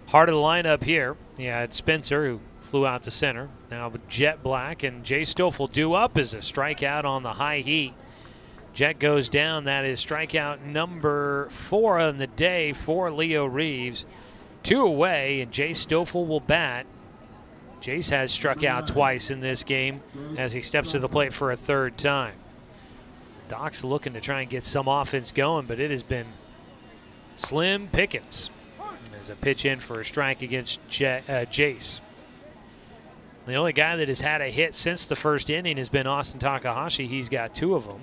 Heart of the lineup here. You had Spencer, who flew out to center. Now with Jet Black and Jay Stoffel due up as a strikeout on the high heat. Jet goes down. That is strikeout number 4 on the day for Leo Reeves. 2 away, and Jay Stoffel will bat. Jace has struck out twice in this game as he steps to the plate for a 3rd time. Doc's looking to try and get some offense going, but it has been slim pickings. There's a pitch in for a strike against Jace. The only guy that has had a hit since the first inning has been Austin Takahashi. He's got 2 of them.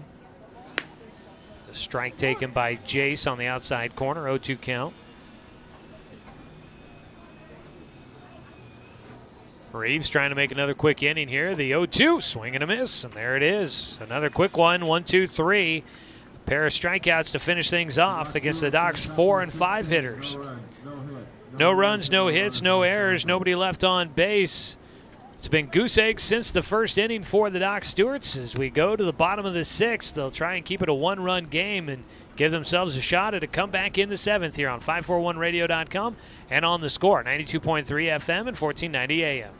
The strike taken by Jace on the outside corner, 0-2 count. Reeves trying to make another quick inning here. The 0-2, swing and a miss, and there it is. Another quick one, 1-2-3. A pair of strikeouts to finish things off against the Docs' 4 and 5 hitters. No runs, no hits, no errors, nobody left on base. It's been goose eggs since the first inning for the Doc Stewarts. As we go to the bottom of the 6th, they'll try and keep it a 1-run game and give themselves a shot at a comeback in the 7th here on 541radio.com and on the Score, 92.3 FM and 1490 AM.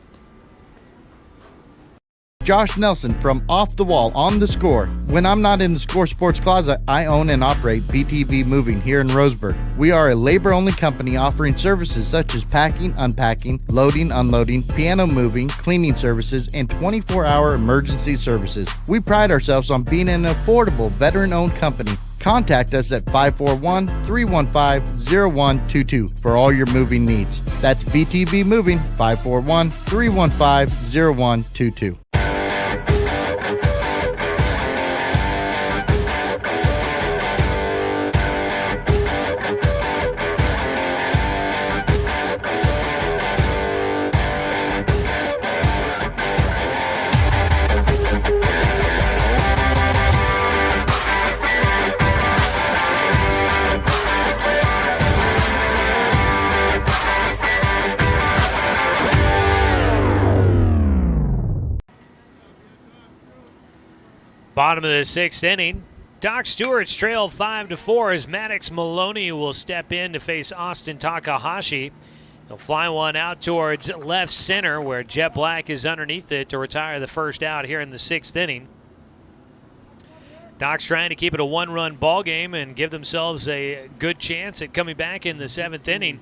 Josh Nelson from Off the Wall on the Score. When I'm not in the Score Sports Closet, I own and operate BTV Moving here in Roseburg. We are a labor-only company offering services such as packing, unpacking, loading, unloading, piano moving, cleaning services, and 24-hour emergency services. We pride ourselves on being an affordable, veteran-owned company. Contact us at 541-315-0122 for all your moving needs. That's BTV Moving, 541-315-0122. Bottom of the 6th inning. Doc Stewart's trail 5-4 as Maddox Maloney will step in to face Austin Takahashi. He'll fly one out towards left center where Jet Black is underneath it to retire the first out here in the 6th inning. Doc's trying to keep it a 1-run ball game and give themselves a good chance at coming back in the 7th inning.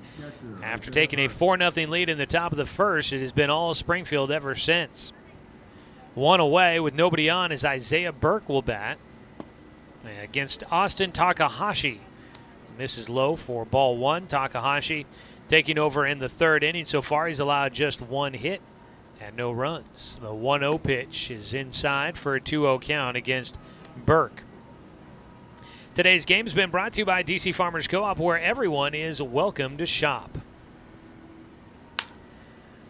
After taking a 4-0 lead in the top of the 1st, it has been all Springfield ever since. 1 away with nobody on as Isaiah Burke will bat against Austin Takahashi. Misses low for ball 1. Takahashi taking over in the 3rd inning. So far, he's allowed just 1 hit and no runs. The 1-0 pitch is inside for a 2-0 count against Burke. Today's game has been brought to you by DC Farmers Co-op, where everyone is welcome to shop.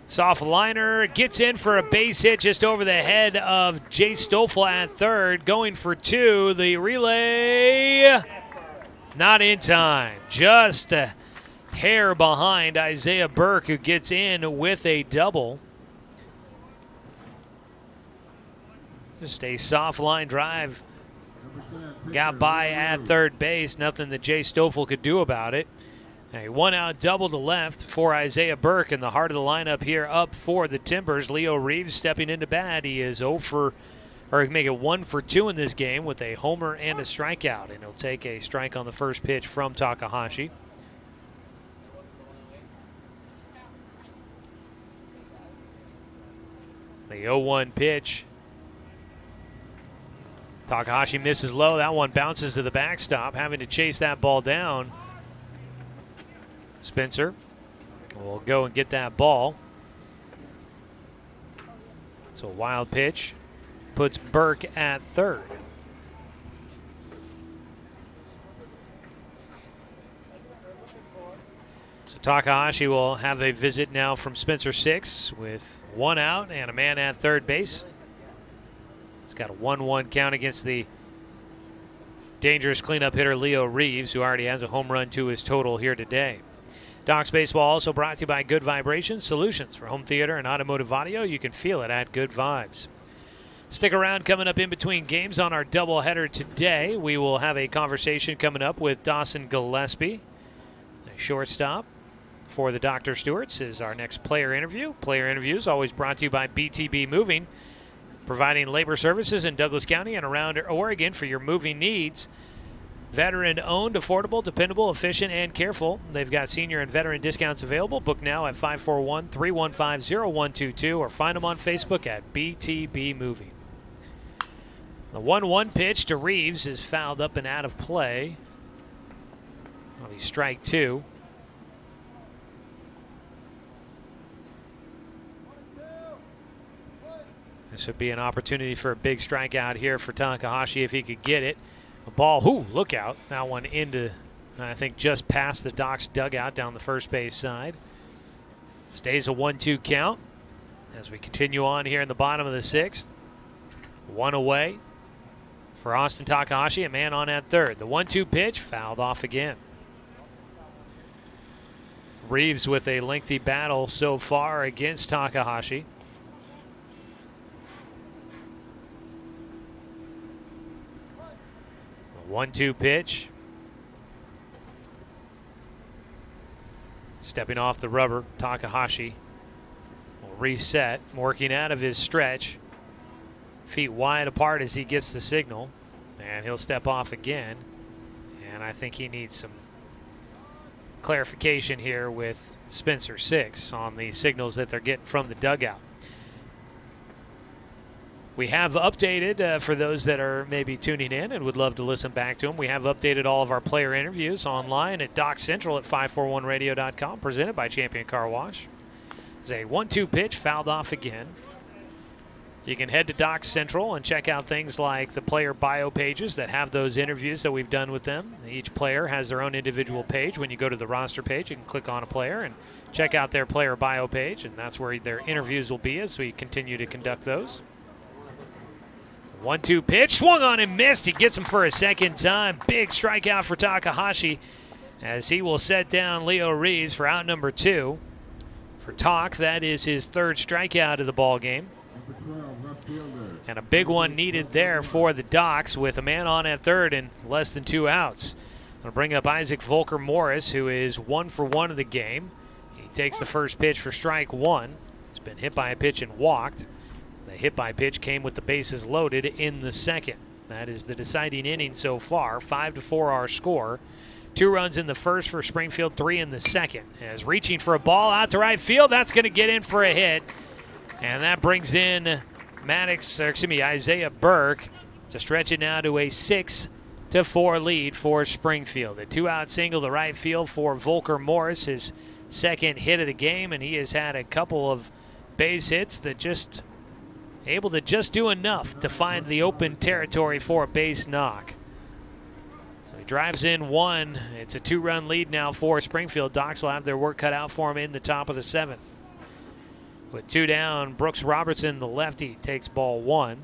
Soft liner gets in for a base hit just over the head of Jay Stoffel at 3rd. Going for 2. The relay not in time. Just a hair behind Isaiah Burke, who gets in with a double. Just a soft line drive got by at third base. Nothing that Jay Stoffel could do about it. A one-out double to left for Isaiah Burke in the heart of the lineup here up for the Timbers. Leo Reeves stepping into bat. He is 0 for, or he can make it 1 for 2 in this game with a homer and a strikeout. And he'll take a strike on the first pitch from Takahashi. The 0-1 pitch. Takahashi misses low. That one bounces to the backstop, having to chase that ball down. Spencer will go and get that ball. It's a wild pitch. Puts Burke at third. So Takahashi will have a visit now from Spencer 6 with 1 out and a man at third base. He's got a 1-1 count against the dangerous cleanup hitter Leo Reeves, who already has a home run to his total here today. Docs Baseball also brought to you by Good Vibrations, solutions for home theater and automotive audio. You can feel it at Good Vibes. Stick around. Coming up in between games on our doubleheader today, we will have a conversation coming up with Dawson Gillespie, a shortstop for the Dr. Stewarts, is our next player interview. Player interviews always brought to you by BTB Moving, providing labor services in Douglas County and around Oregon for your moving needs. Veteran-owned, affordable, dependable, efficient, and careful. They've got senior and veteran discounts available. Book now at 541-315-0122 or find them on Facebook at BTB Moving. The 1-1 pitch to Reeves is fouled up and out of play. That'll be strike 2. This would be an opportunity for a big strikeout here for Takahashi if he could get it. A ball, look out. That one into, I think, just past the Doc's dugout down the first base side. Stays a 1-2 count as we continue on here in the bottom of the 6th. 1 away for Austin Takahashi, a man on at third. The 1-2 pitch fouled off again. Reeves with a lengthy battle so far against Takahashi. 1-2 pitch. Stepping off the rubber, Takahashi will reset, working out of his stretch. Feet wide apart as he gets the signal. And he'll step off again. And I think he needs some clarification here with Spencer 6 on the signals that they're getting from the dugout. We have updated, for those that are maybe tuning in and would love to listen back to them, we have updated all of our player interviews online at Doc Central at 541radio.com, presented by Champion Car Wash. It's a 1-2 pitch, fouled off again. You can head to Doc Central and check out things like the player bio pages that have those interviews that we've done with them. Each player has their own individual page. When you go to the roster page, you can click on a player and check out their player bio page, and that's where their interviews will be as we continue to conduct those. 1-2 pitch, swung on and missed. He gets him for a second time. Big strikeout for Takahashi as he will set down Leo Reeves for out number 2. For Tak, that is his third strikeout of the ball game. And a big one needed there for the Docs with a man on at third and less than 2 outs. I'll bring up Isaac Volker Morris, who is 1 for 1 of the game. He takes the first pitch for strike 1. He's been hit by a pitch and walked. The hit by pitch came with the bases loaded in the second. That is the deciding inning so far. 5-4 our score. 2 runs in the first for Springfield, 3 in the second. As reaching for a ball out to right field, that's going to get in for a hit. And that brings in Isaiah Burke to stretch it now to a 6-4 lead for Springfield. A 2-out single to right field for Volker Morris, his second hit of the game, and he has had a couple of base hits that just able to just do enough to find the open territory for a base knock. So he drives in 1. It's a 2-run lead now for Springfield. Docs will have their work cut out for him in the top of the 7th. With 2 down, Brooks Robertson, the lefty, takes ball 1.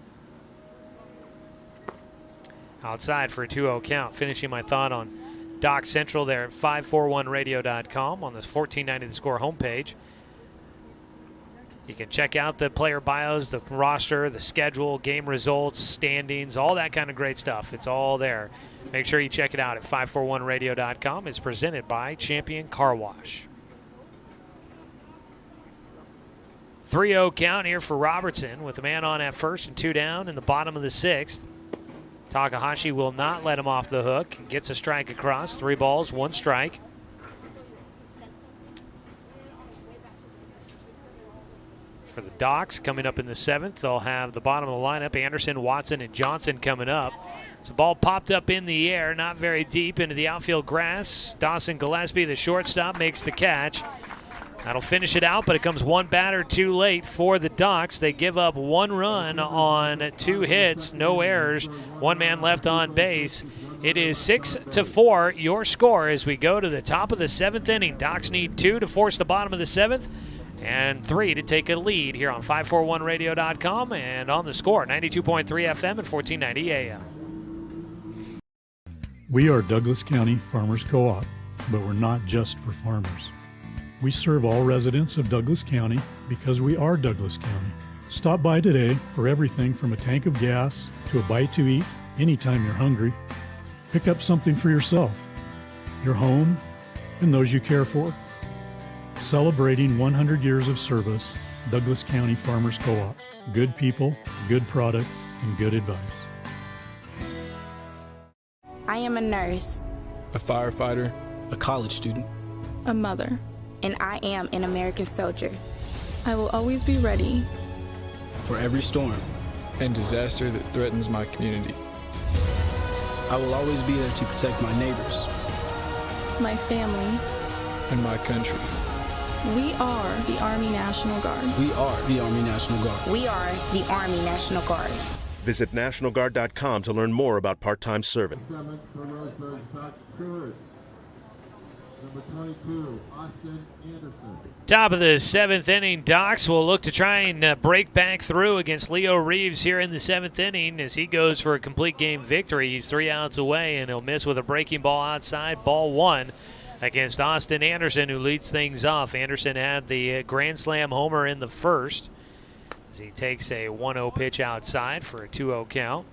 Outside for a 2-0 count. Finishing my thought on Doc Central there at 541radio.com on this 1490 The Score homepage. You can check out the player bios, the roster, the schedule, game results, standings, all that kind of great stuff. It's all there. Make sure you check it out at 541radio.com. It's presented by Champion Car Wash. 3-0 count here for Robertson with a man on at first and 2 down in the bottom of the 6th. Takahashi will not let him off the hook. Gets a strike across. 3 balls, 1 strike. For the Docs, coming up in the 7th, they'll have the bottom of the lineup, Anderson, Watson, and Johnson coming up. The ball popped up in the air, not very deep, into the outfield grass. Dawson Gillespie, the shortstop, makes the catch. That'll finish it out, but it comes 1 batter too late for the Ducks. They give up 1 run on 2 hits, no errors, 1 man left on base. It is 6-4, your score as we go to the top of the 7th inning. Ducks need 2 to force the bottom of the 7th and 3 to take a lead here on 541radio.com and on the score, 92.3 FM and 1490 AM. We are Douglas County Farmers Co-op, but we're not just for farmers. We serve all residents of Douglas County because we are Douglas County. Stop by today for everything from a tank of gas to a bite to eat anytime you're hungry. Pick up something for yourself, your home, and those you care for. Celebrating 100 years of service, Douglas County Farmers Co-op. Good people, good products, and good advice. I am a nurse, a firefighter, a college student, a mother, and I am an American soldier. I will always be ready for every storm and disaster that threatens my community. I will always be there to protect my neighbors, my family, and my country. We are the Army National Guard. We are the Army National Guard. We are the Army National Guard. Visit nationalguard.com to learn more about part-time serving. 7th for Roseburg, Stewart. Number 22, Austin Anderson. Top of the 7th inning, Docs will look to try and break back through against Leo Reeves here in the 7th inning as he goes for a complete game victory. He's 3 outs away, and he'll miss with a breaking ball outside, ball 1 against Austin Anderson, who leads things off. Anderson had the grand slam homer in the first as he takes a 1-0 pitch outside for a 2-0 count.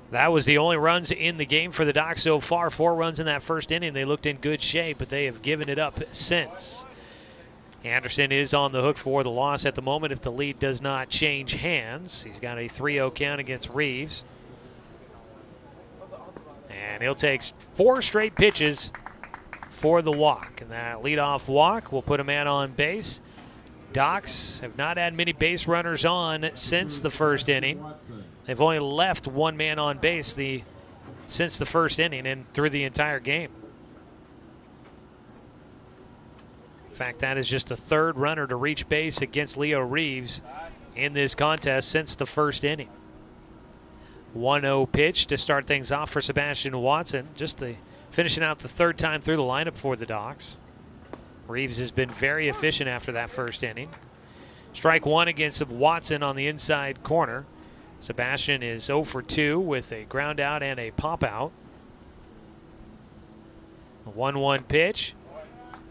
That was the only runs in the game for the Docs so far. 4 runs in that first inning. They looked in good shape, but they have given it up since. Anderson is on the hook for the loss at the moment if the lead does not change hands. He's got a 3-0 count against Reeves. And he'll take 4 straight pitches for the walk. And that leadoff walk will put a man on base. Docs have not had many base runners on since the first inning. They've only left 1 man on base since the first inning and through the entire game. In fact, that is just the 3rd runner to reach base against Leo Reeves in this contest since the first inning. 1-0 pitch to start things off for Sebastian Watson. Just finishing out the 3rd time through the lineup for the Docs. Reeves has been very efficient after that first inning. Strike 1 against Watson on the inside corner. Sebastian is 0 for 2 with a ground out and a pop out. A 1-1 pitch.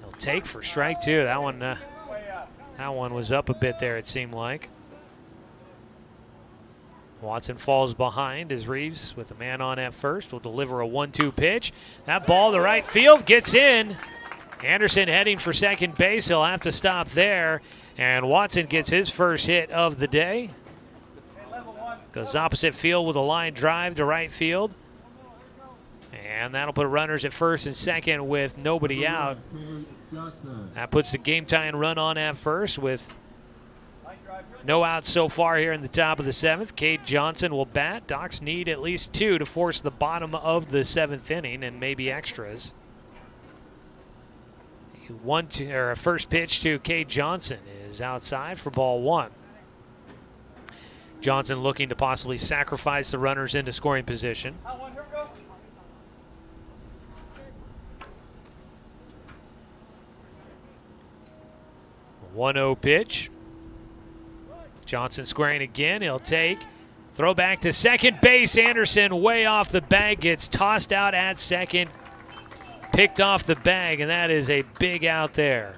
He'll take for strike 2. That one was up a bit there, it seemed like. Watson falls behind as Reeves, with a man on at first, will deliver a 1-2 pitch. That ball to right field gets in. Anderson heading for second base. He'll have to stop there. And Watson gets his first hit of the day. Goes opposite field with a line drive to right field. And that'll put runners at first and second with nobody out. That puts the game-tying run on at first with no outs so far here in the top of the 7th. Cade Johnson will bat. Docs need at least 2 to force the bottom of the 7th inning and maybe extras. A first pitch to Cade Johnson is outside for ball 1. Johnson looking to possibly sacrifice the runners into scoring position. 1-0 pitch. Johnson squaring again. He'll take. Throw back to second base. Anderson way off the bag. Gets tossed out at second. Picked off the bag, and that is a big out there.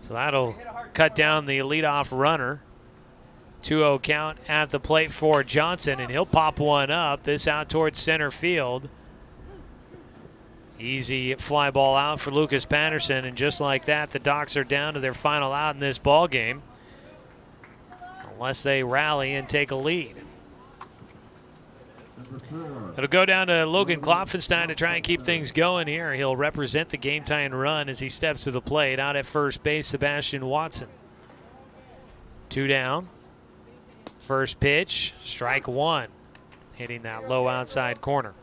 So that'll cut down the leadoff runner. 2-0 count at the plate for Johnson, and he'll pop one up. This out towards center field. Easy fly ball out for Lucas Patterson, and just like that, the Docs are down to their final out in this ball game, unless they rally and take a lead. It'll go down to Logan Klopfenstein to try and keep things going here. He'll represent the game-tying run as he steps to the plate. Out at first base, Sebastian Watson. 2 down. First pitch, strike 1, hitting that low outside corner.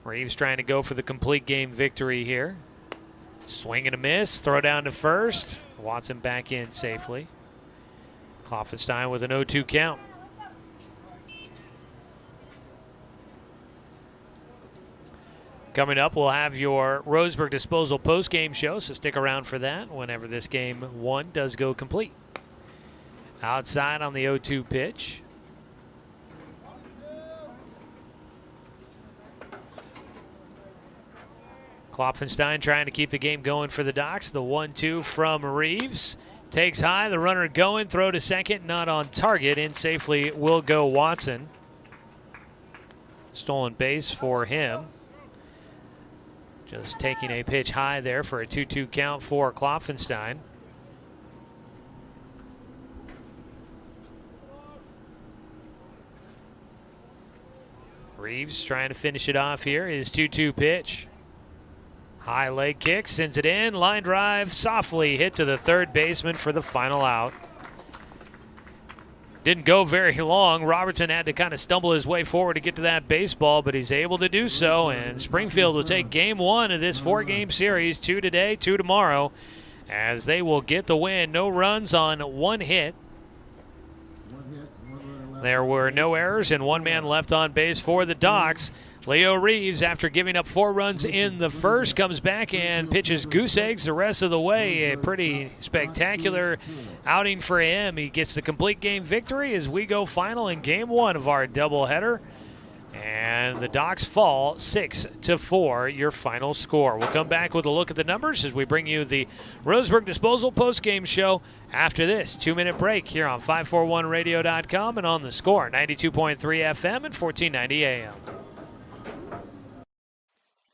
Reeves trying to go for the complete game victory here. Swing and a miss, throw down to first. Watson back in safely. Klopfenstein with an 0-2 count. Coming up, we'll have your Roseburg Disposal post-game show, so stick around for that whenever this game 1 does go complete. Outside on the 0-2 pitch. Klopfenstein trying to keep the game going for the Docs. The 1-2 from Reeves. Takes high, the runner going, throw to second, not on target. In safely will go Watson. Stolen base for him. Just taking a pitch high there for a 2-2 count for Klopfenstein. Reeves trying to finish it off here. His 2-2 pitch. High leg kick, sends it in. Line drive, softly hit to the third baseman for the final out. Didn't go very long. Robertson had to kind of stumble his way forward to get to that baseball, but he's able to do so, and Springfield will take game 1 of this 4-game series, 2 today, 2 tomorrow, as they will get the win. No runs on 1 hit. There were no errors and 1 man left on base for the Docs. Leo Reeves, after giving up 4 runs in the first, comes back and pitches goose eggs the rest of the way. A pretty spectacular outing for him. He gets the complete game victory as we go final in game 1 of our doubleheader. And the Docs fall 6-4, your final score. We'll come back with a look at the numbers as we bring you the Roseburg Disposal postgame show after this 2-minute break here on 541radio.com and on the Score, 92.3 FM and 1490 AM.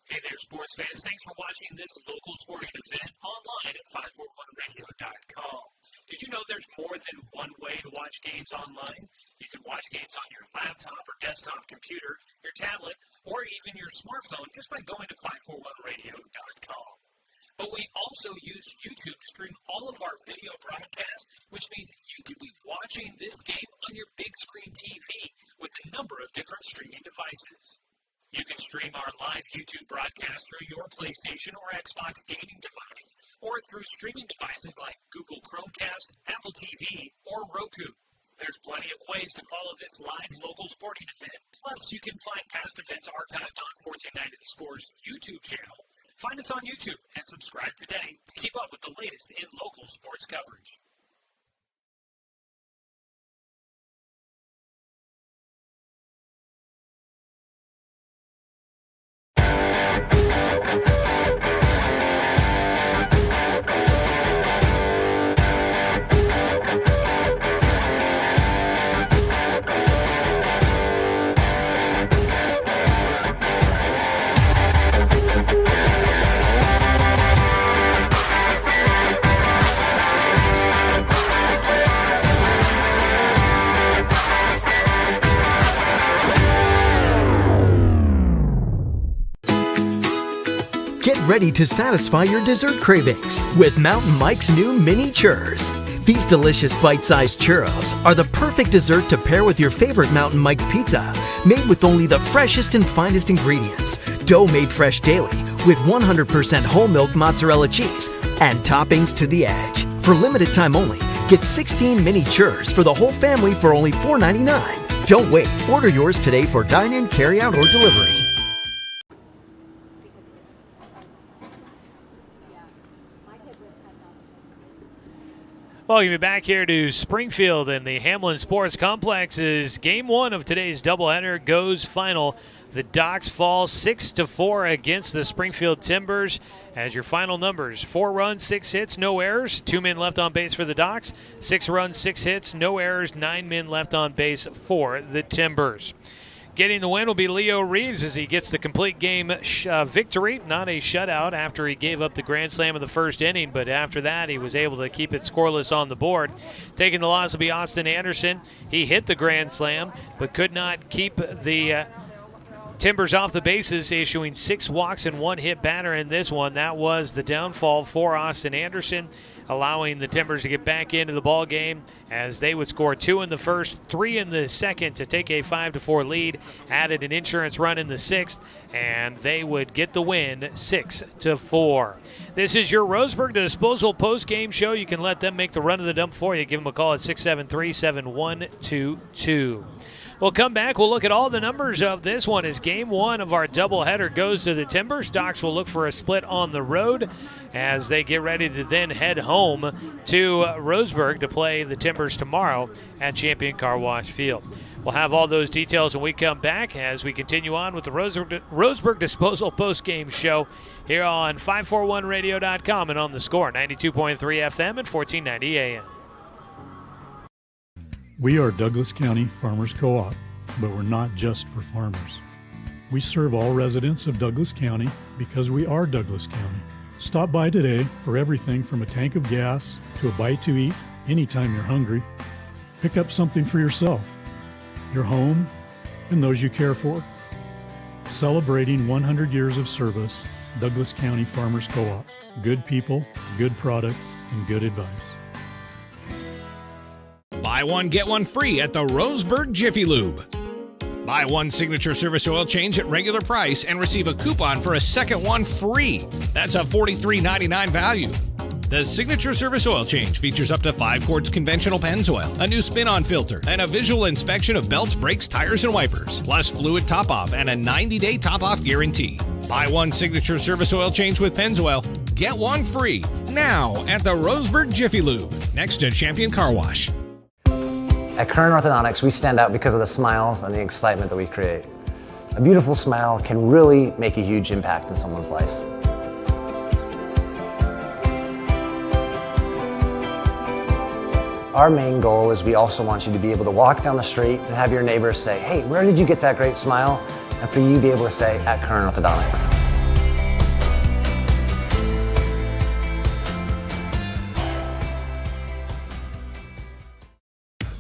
Hey there, sports fans. Thanks for watching this local sporting event online at 541radio.com. Did you know there's more than one way to watch games online? You can watch games on your laptop or desktop computer, your tablet, or even your smartphone just by going to 541radio.com. But we also use YouTube to stream all of our video broadcasts, which means you could be watching this game on your big screen TV with a number of different streaming devices. You can stream our live YouTube broadcast through your PlayStation or Xbox gaming device, or through streaming devices like Google Chromecast, Apple TV, or Roku. There's plenty of ways to follow this live local sporting event. Plus, you can find past events archived on 1490 The Score's YouTube channel. Find us on YouTube and subscribe today to keep up with the latest in local sports coverage. Get ready to satisfy your dessert cravings with Mountain Mike's new mini churros. These delicious bite-sized churros are the perfect dessert to pair with your favorite Mountain Mike's pizza, made with only the freshest and finest ingredients, dough made fresh daily with 100% whole milk mozzarella cheese, and toppings to the edge. For limited time only, get 16 mini churros for the whole family for only $4.99. Don't wait. Order yours today for dine-in, carry-out, or delivery. Welcome you back here to Springfield and the Hamlin Sports Complex. Is game one of today's doubleheader goes final. The Docs fall 6-4 against the Springfield Timbers. As your final numbers, 4 runs, 6 hits, no errors. 2 men left on base for the Docs. 6 runs, 6 hits, no errors. 9 men left on base for the Timbers. Getting the win will be Leo Reeves as he gets the complete game victory. Not a shutout after he gave up the grand slam in the first inning, but after that he was able to keep it scoreless on the board. Taking the loss will be Austin Anderson. He hit the grand slam, but could not keep the Timbers off the bases, issuing 6 walks and 1 hit batter in this one. That was the downfall for Austin Anderson, allowing the Timbers to get back into the ball game as they would score 2 in the first, 3 in the second to take a 5-4 lead, added an insurance run in the 6th, and they would get the win 6-4. This is your Roseburg Disposal post-game show. You can let them make the run of the dump for you. Give them a call at 673-7122. We'll come back. We'll look at all the numbers of this one as game one of our doubleheader goes to the Timbers. Docs will look for a split on the road as they get ready to then head home to Roseburg to play the Timbers tomorrow at Champion Car Wash Field. We'll have all those details when we come back as we continue on with the Roseburg Disposal post-game show here on 541radio.com and on the Score, 92.3 FM and 1490 AM. We are Douglas County Farmers Co-op, but we're not just for farmers. We serve all residents of Douglas County because we are Douglas County. Stop by today for everything from a tank of gas to a bite to eat anytime you're hungry. Pick up something for yourself, your home, and those you care for. Celebrating 100 years of service, Douglas County Farmers Co-op. Good people, good products, and good advice. Buy one, get one free at the Roseburg Jiffy Lube. Buy one signature service oil change at regular price and receive a coupon for a second one free. That's a $43.99 value. The signature service oil change features up to 5 quarts conventional Pennzoil, a new spin-on filter, and a visual inspection of belts, brakes, tires, and wipers, plus fluid top-off and a 90-day top-off guarantee. Buy one signature service oil change with Pennzoil, get one free now at the Roseburg Jiffy Lube, next to Champion Car Wash. At Current Orthodontics, we stand out because of the smiles and the excitement that we create. A beautiful smile can really make a huge impact in someone's life. Our main goal is we also want you to be able to walk down the street and have your neighbors say, "Hey, where did you get that great smile?" And for you to be able to say, "At Current Orthodontics."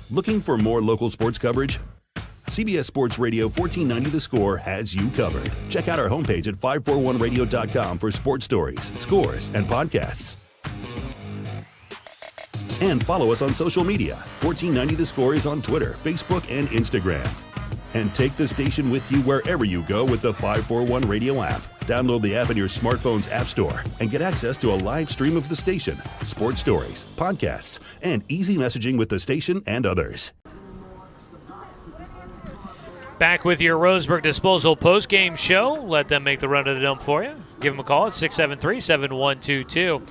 Looking for more local sports coverage? CBS Sports Radio 1490 The Score has you covered. Check out our homepage at 541radio.com for sports stories, scores, and podcasts. And follow us on social media. 1490 The Score is on Twitter, Facebook, and Instagram. And take the station with you wherever you go with the 541 Radio app. Download the app in your smartphone's app store and get access to a live stream of the station, sports stories, podcasts, and easy messaging with the station and others. Back with your Roseburg Disposal post-game show. Let them make the run of the dump for you. Give them a call at 673-7122.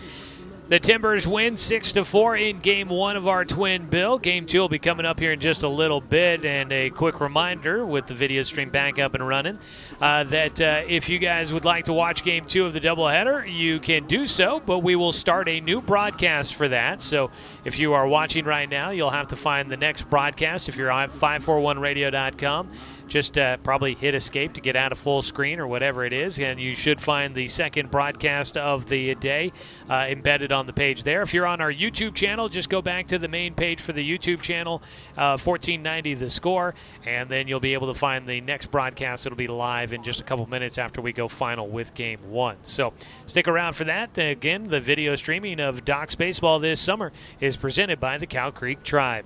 The Timbers win 6-4 in game one of our twin bill. Game two will be coming up here in just a little bit. And a quick reminder with the video stream back up and running that if you guys would like to watch game two of the doubleheader, you can do so, but we will start a new broadcast for that. So if you are watching right now, you'll have to find the next broadcast if you're on 541radio.com. Just probably hit escape to get out of full screen or whatever it is, and you should find the second broadcast of the day embedded on the page there. If you're on our YouTube channel, just go back to the main page for the YouTube channel, 1490 The Score, and then you'll be able to find the next broadcast. It'll be live in just a couple minutes after we go final with Game 1. So stick around for that. Again, the video streaming of Docs Baseball this summer is presented by the Cow Creek Tribe.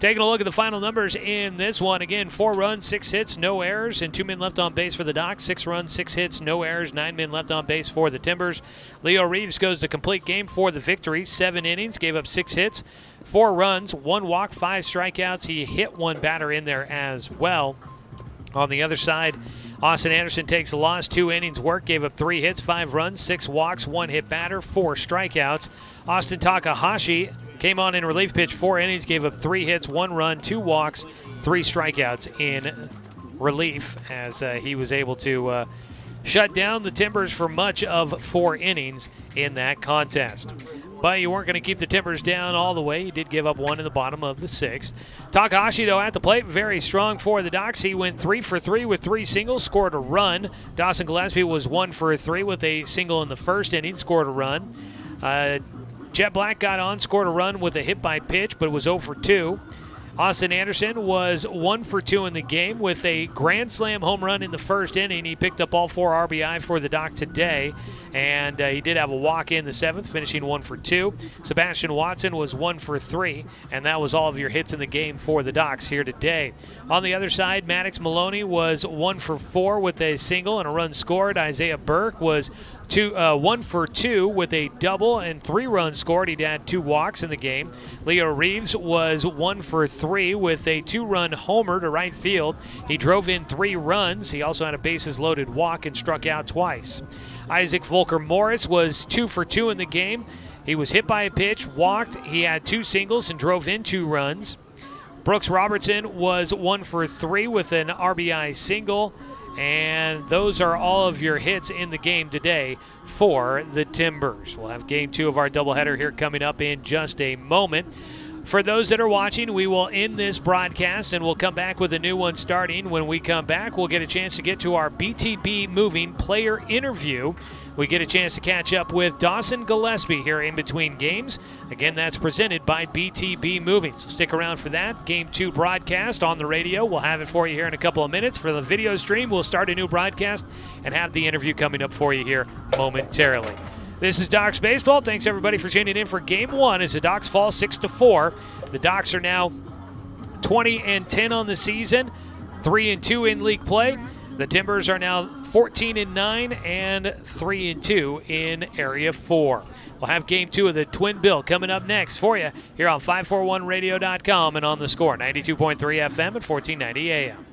Taking a look at the final numbers in this one. Again, 4 runs, 6 hits, no errors, and 2 men left on base for the Docs. 6 runs, 6 hits, no errors, 9 men left on base for the Timbers. Leo Reeves goes to complete game for the victory. 7 innings, gave up 6 hits, 4 runs, 1 walk, 5 strikeouts. He hit 1 batter in there as well. On the other side, Austin Anderson takes a loss. 2 innings work, gave up 3 hits, 5 runs, 6 walks, 1 hit batter, 4 strikeouts. Austin Takahashi came on in relief pitch 4 innings, gave up 3 hits, 1 run, 2 walks, 3 strikeouts in relief as he was able to shut down the Timbers for much of 4 innings in that contest. But you weren't going to keep the Timbers down all the way. You did give up 1 in the bottom of the 6th. Takahashi, though, at the plate, very strong for the Docs. He went 3 for 3 with 3 singles, scored a run. Dawson Gillespie was 1 for 3 with a single in the first inning, scored a run. Jet Black got on, scored a run with a hit by pitch, but was 0 for 2. Austin Anderson was 1 for 2 in the game with a grand slam home run in the first inning. He picked up all 4 RBI for the Doc today, and he did have a walk in the 7th, finishing 1 for 2. Sebastian Watson was 1 for 3, and that was all of your hits in the game for the Docs here today. On the other side, Maddox Maloney was 1 for 4 with a single and a run scored. Isaiah Burke was 1 for 2 with a double and 3 runs scored. He had 2 walks in the game. Leo Reeves was 1 for 3 with a 2-run homer to right field. He drove in 3 runs. He also had a bases-loaded walk and struck out twice. Isaac Volker Morris was 2 for 2 in the game. He was hit by a pitch, walked. He had 2 singles and drove in 2 runs. Brooks Robertson was 1 for 3 with an RBI single. And those are all of your hits in the game today for the Timbers. We'll have game 2 of our doubleheader here coming up in just a moment. For those that are watching, we will end this broadcast and we'll come back with a new one starting. When we come back, we'll get a chance to get to our BTB Moving player interview. We get a chance to catch up with Dawson Gillespie here in between games. Again, that's presented by BTB Moving. So stick around for that. Game 2 broadcast on the radio. We'll have it for you here in a couple of minutes. For the video stream, we'll start a new broadcast and have the interview coming up for you here momentarily. This is Docs Baseball. Thanks, everybody, for tuning in for Game 1 as the Docs fall 6-4. The Docs are now 20-10 on the season, 3-2 in league play. The Timbers are now 14-9 and 3-2 in Area 4. We'll have Game 2 of the Twin Bill coming up next for you here on 541radio.com and on the Score, 92.3 FM and 1490 AM.